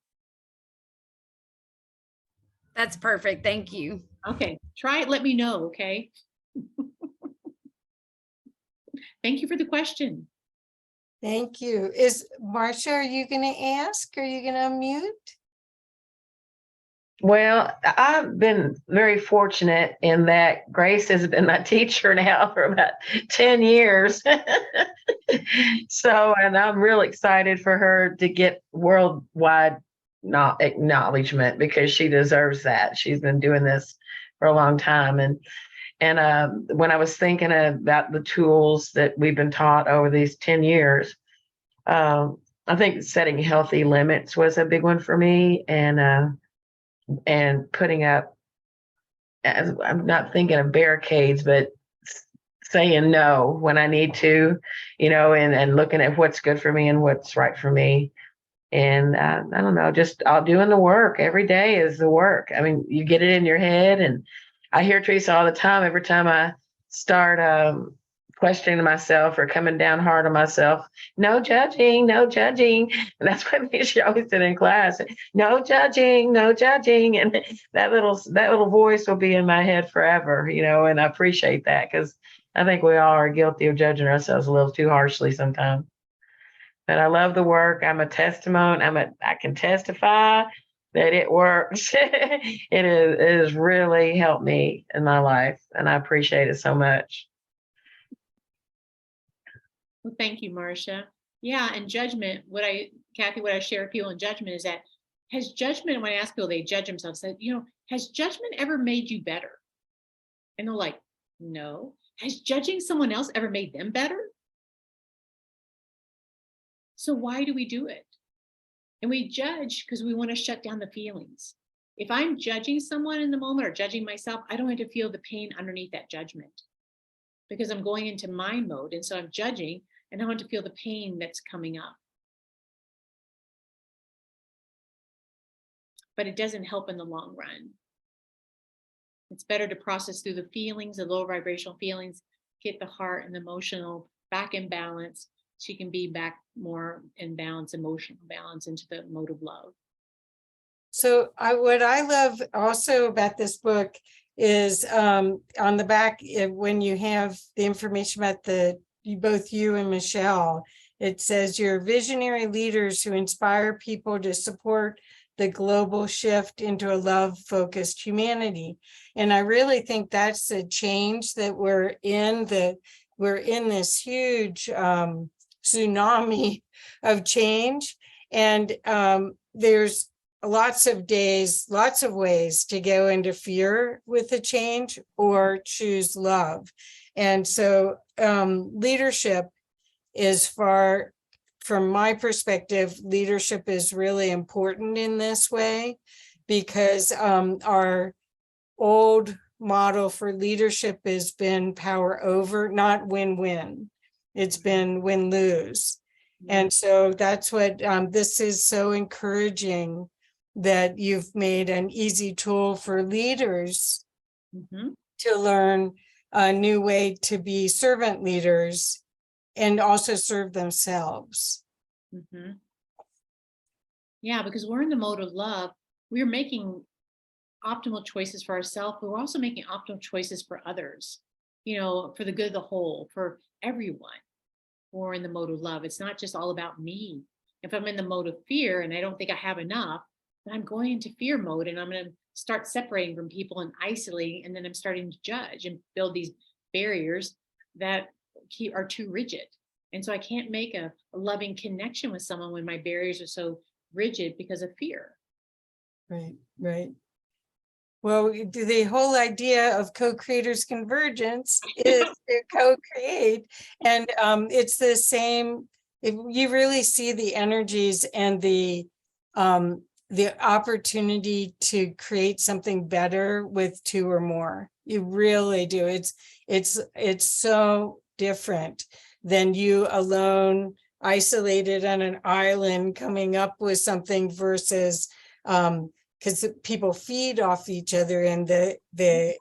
That's perfect. Thank you. Okay. Try it. Let me know. Okay. Thank you for the question. Thank you. Marsha, are you going to ask? Are you going to unmute? Well, I've been very fortunate in that Grace has been my teacher now for about 10 years. So, and I'm real excited for her to get worldwide acknowledgement because she deserves that. She's been doing this for a long time. And when I was thinking about the tools that we've been taught over these 10 years, I think setting healthy limits was a big one for me, and putting up, I'm not thinking of barricades, but saying no when I need to, and looking at what's good for me and what's right for me. And I don't know, just all doing the work. Every day is the work. I mean, you get it in your head. And I hear Teresa all the time, every time I start questioning myself or coming down hard on myself, no judging, no judging. And that's what she always said in class, no judging, no judging. And that little voice will be in my head forever, and I appreciate that because I think we all are guilty of judging ourselves a little too harshly sometimes. But I love the work. I'm a testimony. I can testify that it works. It has really helped me in my life, and I appreciate it so much. Well, thank you, Marcia. Yeah, and judgment, Kathy, what I share with people in judgment is that, has judgment, when I ask people, they judge themselves, said, has judgment ever made you better? And they're like, no. Has judging someone else ever made them better? So why do we do it? And we judge because we want to shut down the feelings. If I'm judging someone in the moment or judging myself, I don't have to feel the pain underneath that judgment because I'm going into mind mode. And so I'm judging and I want to feel the pain that's coming up. But it doesn't help in the long run. It's better to process through the feelings, the low vibrational feelings, get the heart and the emotional back in balance. So you can be back more in balance, emotional balance, into the mode of love. So what I love also about this book is on the back, when you have the information about both you and Michelle, it says you're visionary leaders who inspire people to support the global shift into a love-focused humanity. And I really think that's a change that we're in, this huge tsunami of change. And there's lots of ways to go into fear with the change or choose love. And so leadership is from my perspective, leadership is really important in this way because our old model for leadership has been power over, not win-win. It's been win-lose. And so that's what this is so encouraging, that you've made an easy tool for leaders to learn a new way to be servant leaders and also serve themselves. Yeah, because we're in the mode of love. We're making optimal choices for ourselves, but we're also making optimal choices for others, for the good of the whole, for everyone. We're in the mode of love. It's not just all about me. If I'm in the mode of fear and I don't think I have enough, then I'm going into fear mode and I'm going to start separating from people and isolating. And then I'm starting to judge and build these barriers that are too rigid. And so I can't make a loving connection with someone when my barriers are so rigid because of fear. Right. Well, the whole idea of co-creators convergence is to co-create, and it's the same. If you really see the energies and the opportunity to create something better with two or more. You really do. It's so different than you alone, isolated on an island, coming up with something versus because people feed off each other and the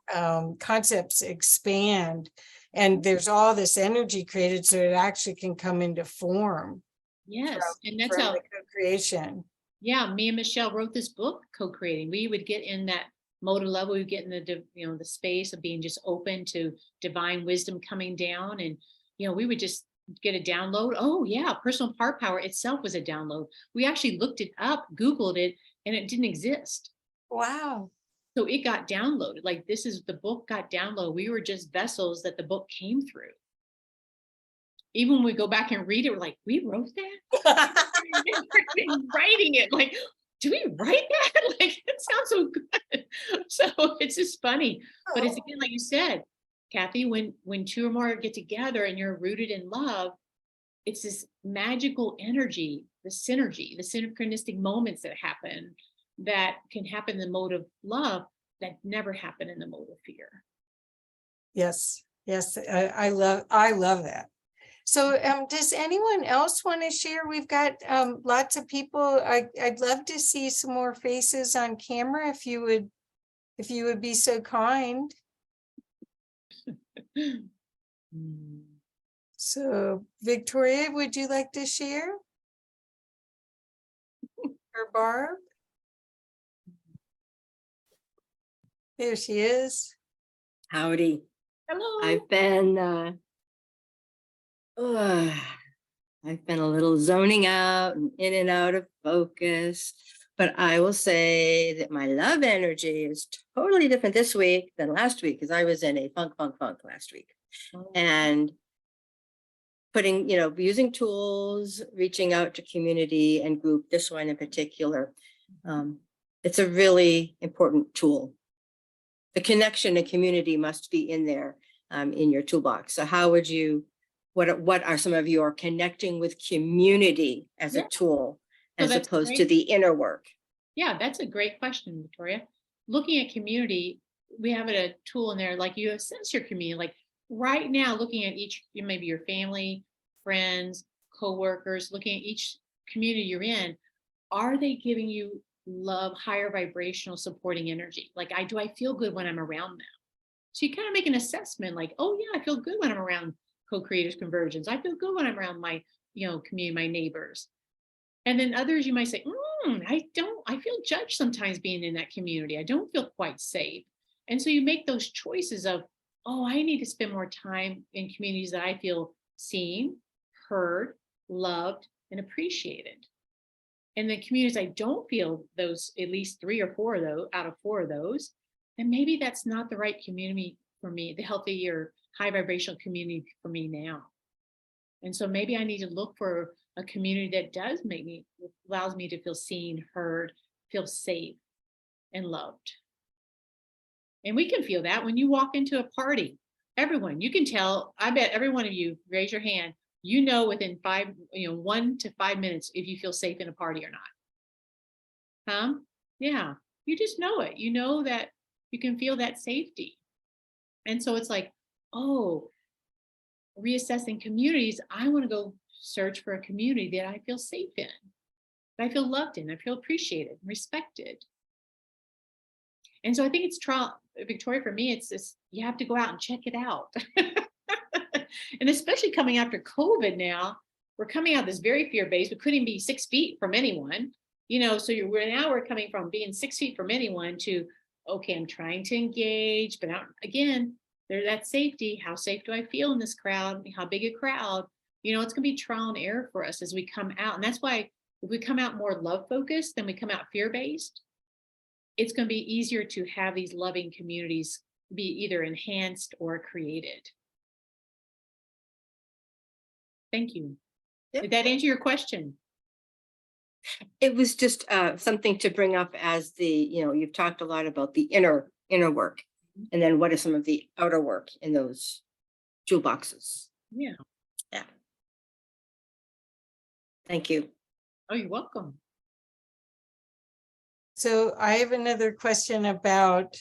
concepts expand, and there's all this energy created so it actually can come into form. Yes, and that's how co-creation. Yeah, me and Michelle wrote this book, Co-Creating. We would get in that mode of love. We would get in the space of being just open to divine wisdom coming down, and we would just get a download. Oh yeah, personal heart power itself was a download. We actually looked it up, Googled it, and it didn't exist. Wow. So it got downloaded. Like the book got downloaded. We were just vessels that the book came through. Even when we go back and read it, we're like, we wrote that? Writing it, like, do we write that? Like, it sounds so good. So it's just funny. But it's again, like you said, Kathy, when two or more get together and you're rooted in love, it's this magical energy, the synergy, the synchronistic moments that happen that can happen in the mode of love that never happen in the mode of fear. Yes, yes, I love that. So does anyone else want to share? We've got lots of people. I'd love to see some more faces on camera if you would be so kind. So Victoria, would you like to share? Or Barb? There she is. Howdy. Hello. I've been a little zoning out and in and out of focus, but I will say that my love energy is totally different this week than last week, because I was in a funk last week. And putting, using tools, reaching out to community and group, this one in particular. It's a really important tool. The connection and community must be in there in your toolbox. So how would you, what are some of your connecting with community as a tool, as opposed to the inner work? Yeah, that's a great question, Victoria. Looking at community, we have a tool in there, like you assess your community, like right now, looking at each, maybe your family, friends, coworkers, looking at each community you're in, are they giving you love, higher vibrational supporting energy? Like, do I feel good when I'm around them? So you kind of make an assessment like, oh yeah, I feel good when I'm around co-creators convergence. I feel good when I'm around my, community, my neighbors. And then others you might say, I feel judged sometimes being in that community. I don't feel quite safe. And so you make those choices of, oh, I need to spend more time in communities that I feel seen, heard, loved, and appreciated. And the communities I don't feel those, at least 3 or 4 of those out of 4 of those, then maybe that's not the right community for me, the healthier, high vibrational community for me now. And so maybe I need to look for a community that does allows me to feel seen, heard, feel safe, and loved. And we can feel that when you walk into a party. Everyone, you can tell, I bet every one of you, raise your hand, within 1 to 5 minutes if you feel safe in a party or not. Yeah, you just know it. You know that you can feel that safety. And so it's like, oh, reassessing communities, I want to go search for a community that I feel safe in, that I feel loved in, I feel appreciated, respected. And so I think it's Victoria, for me, it's this, you have to go out and check it out. And especially coming after COVID now, we're coming out this very fear-based. We couldn't be 6 feet from anyone, so we're coming from being 6 feet from anyone to, okay, I'm trying to engage, but again, there's that safety. How safe do I feel in this crowd? How big a crowd? It's going to be trial and error for us as we come out. And that's why if we come out more love-focused than we come out fear-based, it's going to be easier to have these loving communities be either enhanced or created. Thank you. Yep. Did that answer your question? It was just something to bring up as you've talked a lot about the inner work, and then what are some of the outer work in those toolboxes? Yeah. Thank you. Oh, you're welcome. So I have another question about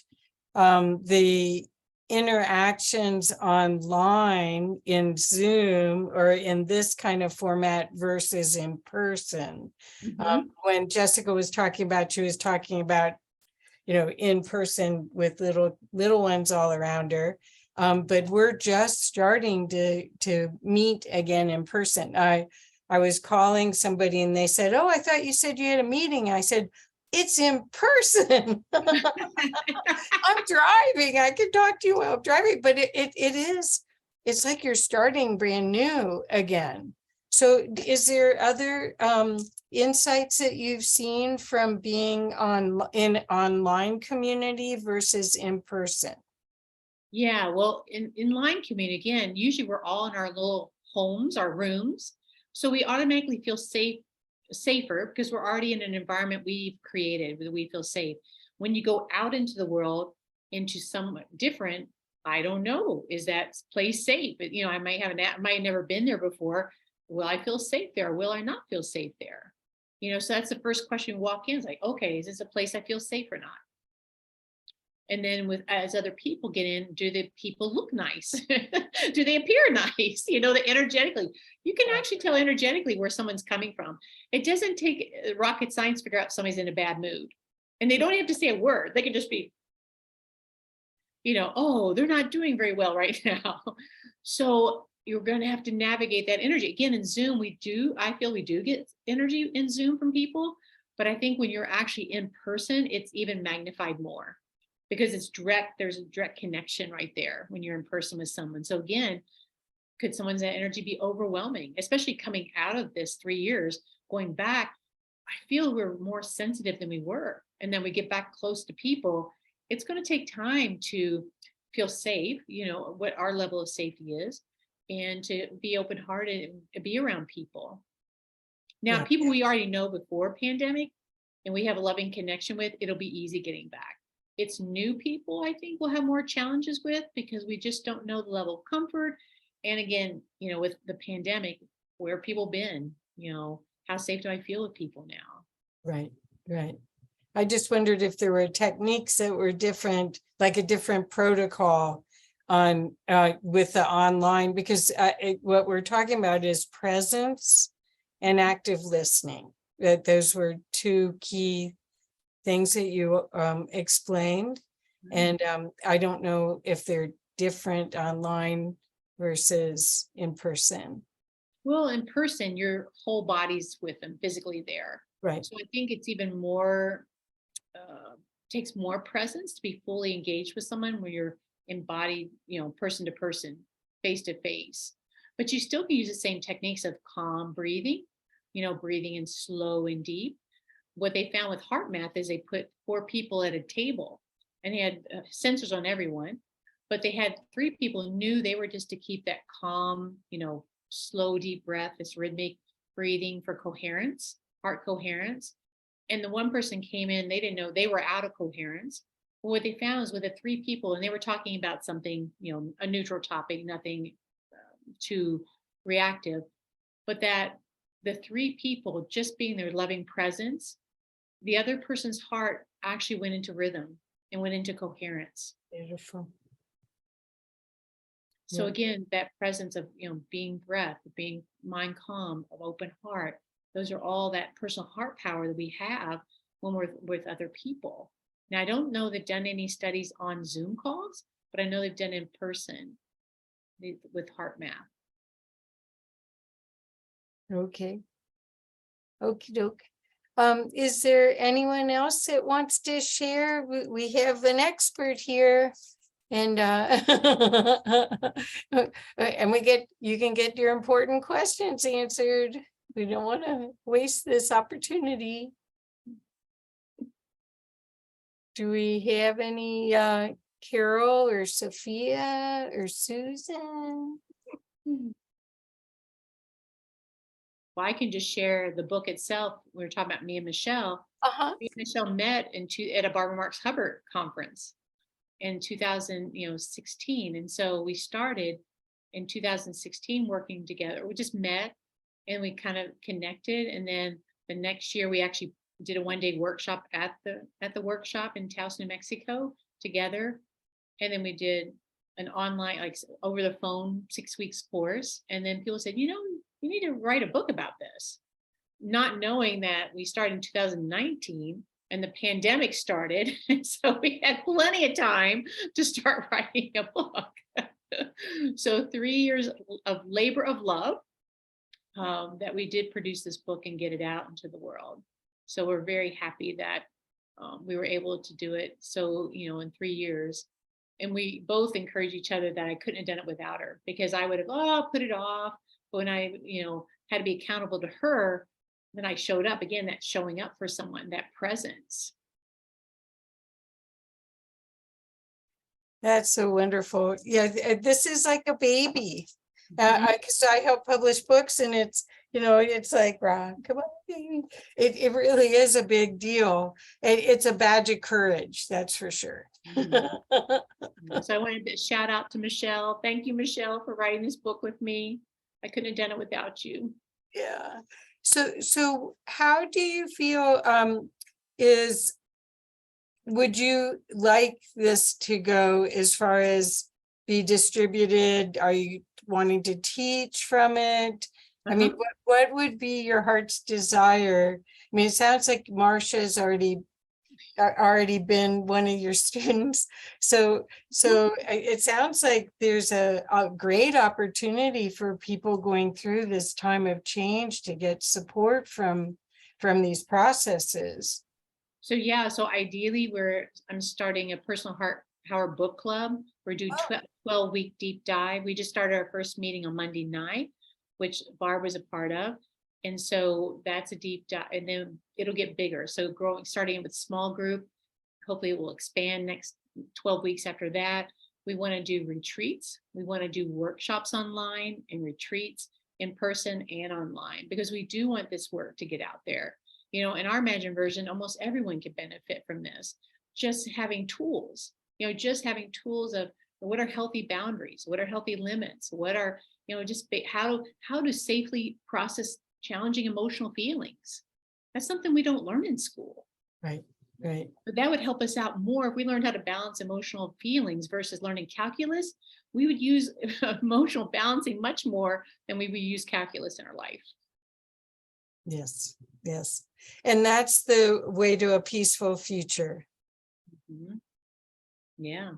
the interactions online in Zoom or in this kind of format versus in person. When Jessica was talking about, she was talking about, in person with little ones all around her. But we're just starting to meet again in person. I was calling somebody and they said, oh, I thought you said you had a meeting. I said, it's in person. I'm driving. I can talk to you while I'm driving, but it's like you're starting brand new again. So is there other insights that you've seen from being in online community versus in person? Yeah, well, in line community, again, usually we're all in our little homes, our rooms. So we automatically feel safer because we're already in an environment we've created where we feel safe. When you go out into the world, into some different, I don't know, is that place safe? You know, I might have might have never been there before. Will I feel safe there? Will I not feel safe there? You know, so that's the first question we walk in. It's like, okay, is this a place I feel safe or not? And then as other people get in, do the people look nice? Do they appear nice? You know, energetically, you can actually tell energetically where someone's coming from. It doesn't take rocket science to figure out if somebody's in a bad mood. And they don't have to say a word. They can just be, you know, oh, they're not doing very well right now. So you're going to have to navigate that energy. Again, in Zoom, I feel we do get energy in Zoom from people. But I think when you're actually in person, it's even magnified more. Because it's direct, there's a direct connection right there when you're in person with someone. So again, could someone's energy be overwhelming, especially coming out of this 3 years, going back, I feel we're more sensitive than we were. And then we get back close to people. It's going to take time to feel safe, you know, what our level of safety is, and to be open-hearted and be around people. Now, people we already know before pandemic and we have a loving connection with, it'll be easy getting back. It's new people, I think, we'll have more challenges with because we just don't know the level of comfort. And again, you know, with the pandemic, where have people been? You know, how safe do I feel with people now? Right, right. I just wondered if there were techniques that were different, like a different protocol on with the online, because what we're talking about is presence and active listening. That those were two key things that you explained. And I don't know if they're different online versus in person. Well, in person, your whole body's with them physically there. Right. So I think it's even more, takes more presence to be fully engaged with someone where you're embodied, you know, person to person, face to face. But you still can use the same techniques of calm breathing, you know, breathing in slow and deep. What they found with heart math is they put 4 people at a table and they had sensors on everyone, but they had 3 people who knew they were just to keep that calm, you know, slow, deep breath, this rhythmic breathing for coherence, heart coherence. And the one person came in, they didn't know they were out of coherence. But what they found was with the 3 people, and they were talking about something, you know, a neutral topic, nothing too reactive, but that the 3 people just being their loving presence, the other person's heart actually went into rhythm and went into coherence. Beautiful. So again, that presence of, you know, being breath, being mind calm, of open heart, those are all that personal heart power that we have when we're with other people. Now, I don't know they've done any studies on Zoom calls, but I know they've done in person with heart math. Okay. Okie doke. Is there anyone else that wants to share? We have an expert here. And and you can get your important questions answered. We don't want to waste this opportunity. Do we have any Carol or Sophia or Susan? Well, I can just share the book itself. We were talking about me and Michelle. Me and Michelle met at a Barbara Marx Hubbard conference in 2016. And so we started in 2016 working together. We just met and we kind of connected. And then the next year we actually did a 1-day workshop at the workshop in Taos, New Mexico together. And then we did an online, like over the phone, 6 weeks course. And then people said, you know, you need to write a book about this. Not knowing that we started in 2019 and the pandemic started. And so we had plenty of time to start writing a book. So 3 years of labor of love that we did produce this book and get it out into the world. So we're very happy that we were able to do it. So, you know, in 3 years. And we both encourage each other that I couldn't have done it without her, because I would have, put it off. When I, you know, had to be accountable to her. Then I showed up again, that showing up for someone, that presence. That's so wonderful. Yeah, this is like a baby. Because I help publish books, and it's, it's like, Ron, come on, baby. It really is a big deal. It's a badge of courage, that's for sure. So I wanted to shout out to Michelle. Thank you, Michelle, for writing this book with me. I couldn't have done it without you. Yeah. So how do you feel, would you like this to go as far as be distributed? Are you wanting to teach from it? I mean, what would be your heart's desire? I mean, it sounds like Marcia's already been one of your students. So it sounds like there's a great opportunity for people going through this time of change to get support from these processes. So yeah, so ideally I'm starting a personal heart power book club. We're doing 12-week deep dive. We just started our first meeting on Monday night, which Barb was a part of. And so that's a deep dive, and then it'll get bigger. So starting with small group, hopefully it will expand next 12 weeks after that. We want to do retreats. We want to do workshops online and retreats in person and online, because we do want this work to get out there. In our Imagine version, almost everyone can benefit from this. Just having tools, just having tools of what are healthy boundaries, what are healthy limits, what are, just how to safely process challenging emotional feelings. That's something we don't learn in school. Right. But that would help us out more if we learned how to balance emotional feelings versus learning calculus. We would use emotional balancing much more than we would use calculus in our life. Yes. And that's the way to a peaceful future. Yeah.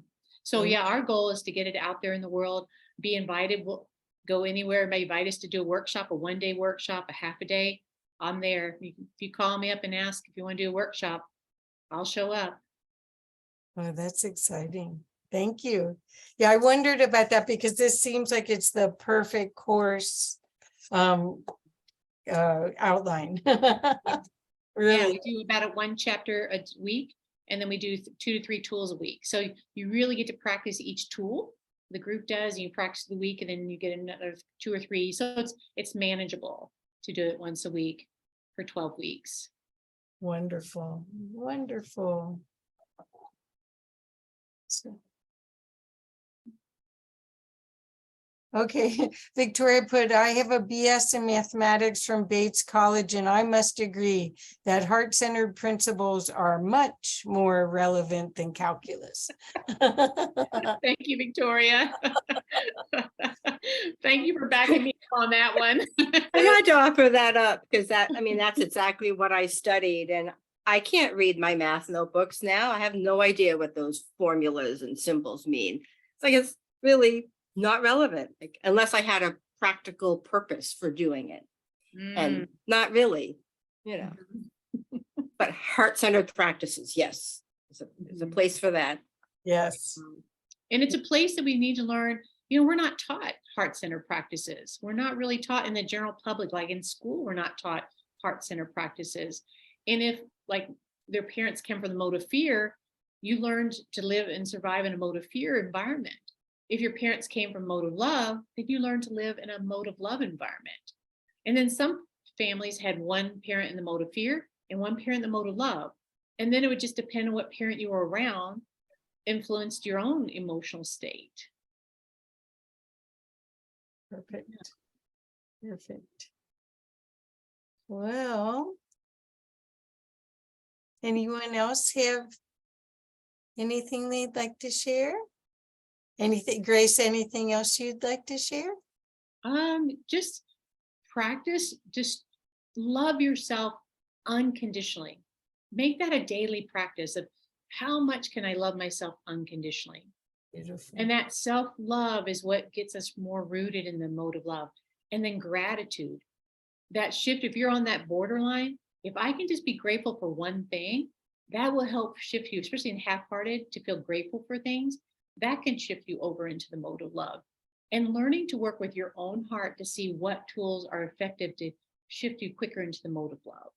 So yeah, our goal is to get it out there in the world, be invited. We'll go anywhere. May invite us to do a workshop, a one-day workshop, a half a day. I'm there. If you call me up and ask if you want to do a workshop, I'll show up. Oh, that's exciting. Thank you. Yeah, I wondered about that because this seems like it's the perfect course outline. Really? Yeah, we do about one chapter a week, and then we do 2 to 3 tools a week. So you really get to practice each tool. The group does, and you practice the week, and then you get another 2 or 3. So it's manageable to do it once a week for 12 weeks. Wonderful. Okay, Victoria put, I have a BS in mathematics from Bates College, and I must agree that heart-centered principles are much more relevant than calculus. Thank you, Victoria. Thank you for backing me up on that one. I had to offer that up because that's exactly what I studied, and I can't read my math notebooks now. I have no idea what those formulas and symbols mean. It's like, it's really not relevant, like, unless I had a practical purpose for doing it. And not really, but heart-centered practices, yes, there's a place for that. Yes. And it's a place that we need to learn. We're not taught heart-centered practices. We're not really taught in the general public, like in school, we're not taught heart-centered practices. And if like their parents came from the mode of fear, you learned to live and survive in a mode of fear environment. If your parents came from mode of love, then you learn to live in a mode of love environment. And then some families had one parent in the mode of fear and one parent in the mode of love. And then it would just depend on what parent you were around influenced your own emotional state. Perfect. Well, anyone else have anything they'd like to share? Anything, Grace, anything else you'd like to share? Just practice, just love yourself unconditionally. Make that a daily practice of how much can I love myself unconditionally? Beautiful. And that self-love is what gets us more rooted in the mode of love. And then gratitude, that shift, if you're on that borderline, if I can just be grateful for one thing, that will help shift you, especially in half-hearted, to feel grateful for things. That can shift you over into the mode of love. and learning to work with your own heart to see what tools are effective to shift you quicker into the mode of love.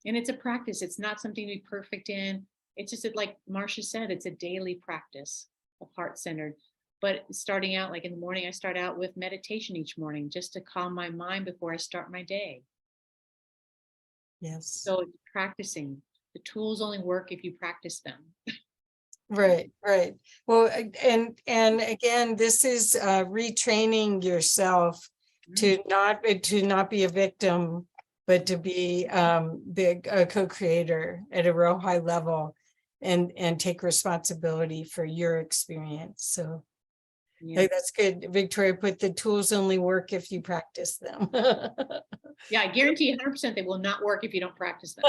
And it's a practice. It's not something to be perfect in. It's just like Marcia said, it's a daily practice of heart-centered. But starting out, like in the morning, I start out with meditation each morning just to calm my mind before I start my day. Yes. So it's practicing. The tools only work if you practice them. Right, right. Well, and again, this is retraining yourself to not be a victim, but to be a co-creator at a real high level and take responsibility for your experience. So Yeah. that's good. Victoria put the tools only work if you practice them. Yeah, I guarantee 100% they will not work if you don't practice them.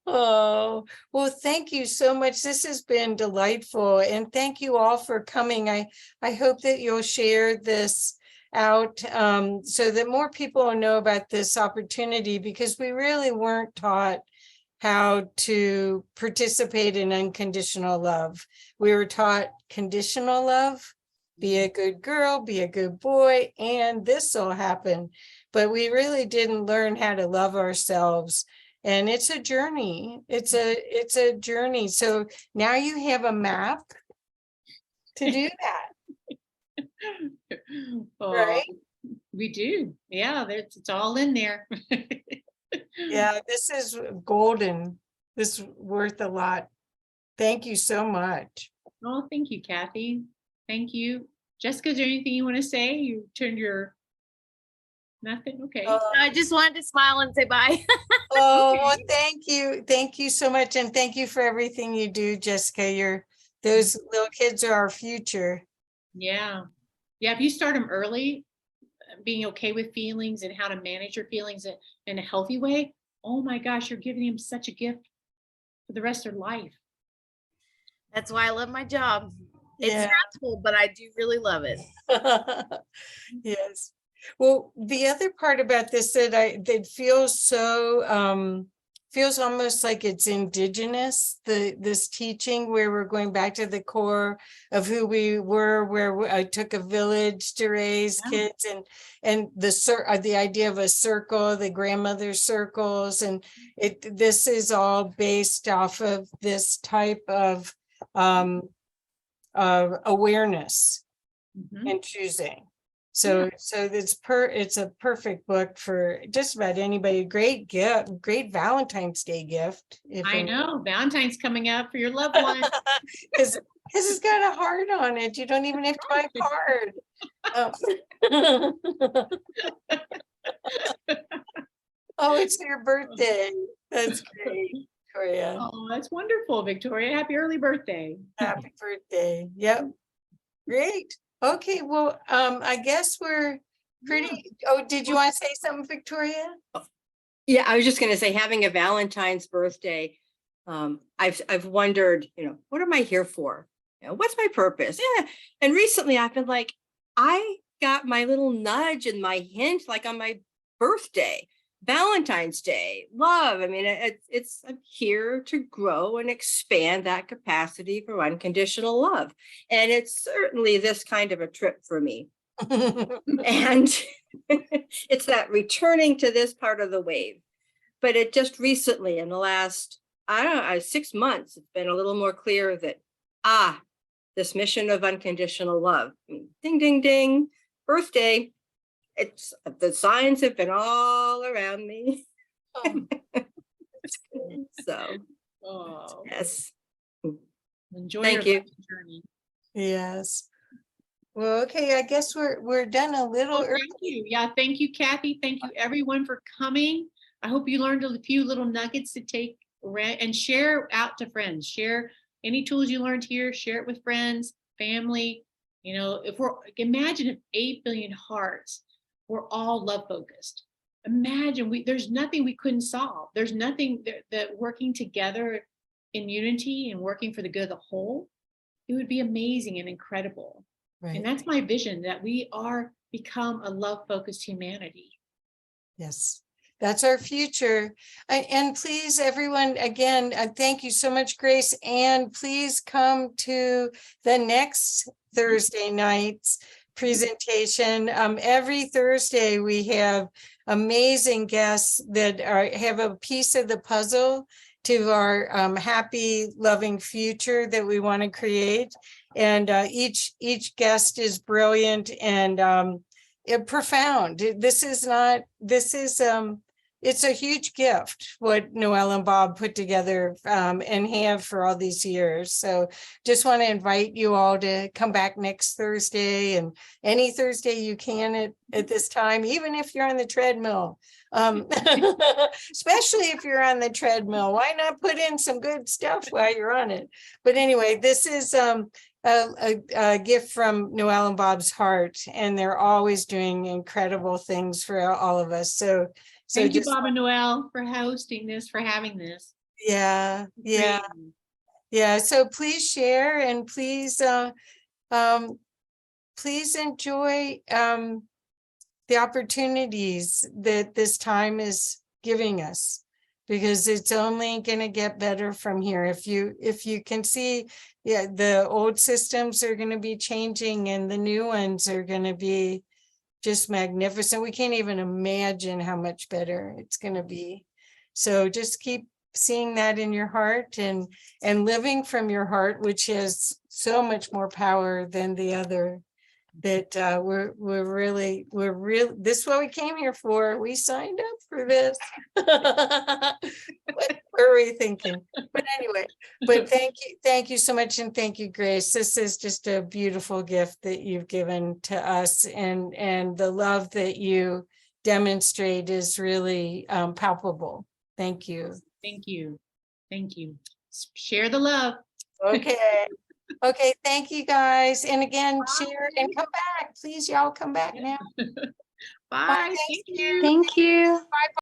Oh, well, thank you so much. This has been delightful. And thank you all for coming. I hope that you'll share this out so that more people will know about this opportunity, because we really weren't taught how to participate in unconditional love. We were taught conditional love, be a good girl, be a good boy, and this will happen. But we really didn't learn how to love ourselves. And it's a journey. It's a journey. So now you have a map to do that, Oh, right? we do. Yeah, it's all in there. Yeah, this is golden. This is worth a lot. Thank you so much. Oh, thank you, Kathy. Thank you. Jessica, is there anything you want to say? You turned your nothing. Okay. I just wanted to smile and say bye. Oh, well, thank you. Thank you so much. And thank you for everything you do, Jessica. Those little kids are our future. Yeah. Yeah. If you start them early, being okay with feelings and how to manage your feelings in a healthy way, oh my gosh, you're giving them such a gift for the rest of their life. That's why I love my job. It's Yeah. stressful, but I do really love it. Yes. Well, the other part about this that feels so feels almost like it's indigenous, this teaching where we're going back to the core of who we were, where I took a village to raise kids, and the idea of a circle, the grandmother circles, and this is all based off of this type of awareness and choosing. So it's a perfect book for just about anybody. Great gift, great Valentine's Day gift. I know Valentine's coming up for your loved one. Because it's got a heart on it. You don't even have to buy a card. Oh, it's your birthday. That's great, Victoria. Oh, that's wonderful, Victoria. Happy early birthday. Happy birthday. Yep. Great. Okay, well, I guess we're pretty. Oh, did you want to say something, Victoria? Yeah, I was just going to say, having a Valentine's birthday, I've wondered, what am I here for? What's my purpose? Yeah. And recently I've been like, I got my little nudge and my hint, like on my birthday, Valentine's Day, love. I mean, I'm here to grow and expand that capacity for unconditional love. And it's certainly this kind of a trip for me. And it's that returning to this part of the wave. But it just recently, in the last, 6 months, it's been a little more clear that, this mission of unconditional love, ding, ding, ding, birthday. It's the signs have been all around me. So, yes. Enjoy Thank your you. journey. Yes. Well, okay, I guess we're done a little Oh, early. thank you. Yeah, thank you, Kathy. Thank you, everyone, for coming. I hope you learned a few little nuggets to take and share out to friends. Share any tools you learned here. Share it with friends, family. Imagine if 8 billion hearts were all love focused. Imagine there's nothing we couldn't solve. There's nothing that working together in unity and working for the good of the whole, it would be amazing and incredible. Right. And that's my vision, that we are become a love-focused humanity. Yes. That's our future. And please, everyone, again, thank you so much, Grace. And please come to the next Thursday night's presentation. Every Thursday, we have amazing guests that have a piece of the puzzle to our happy, loving future that we want to create. And each guest is brilliant and profound. It's a huge gift what Noelle and Bob put together and have for all these years. So just want to invite you all to come back next Thursday and any Thursday you can at this time, even if you're on the treadmill. Especially if you're on the treadmill, why not put in some good stuff while you're on it? But anyway, this is a gift from Noelle and Bob's heart, and they're always doing incredible things for all of us. So Thank you, Bob and Noelle, for hosting this, for having this. Yeah. Great. Yeah. So please share and please enjoy the opportunities that this time is giving us, because it's only going to get better from here. If you can see, yeah, the old systems are going to be changing and the new ones are going to be just magnificent. We can't even imagine how much better it's going to be. So just keep seeing that in your heart and living from your heart, which has so much more power than the other. That we're really, this is what we came here for. We signed up for this. What were we thinking? But anyway, but thank you so much, and thank you, Grace. This is just a beautiful gift that you've given to us, and the love that you demonstrate is really palpable. Thank you. Thank you. Thank you. Share the love. Okay. Okay, thank you guys. And again, share and come back. Please, y'all come back now. Bye. Thank Thank you. you. Thank you. Bye.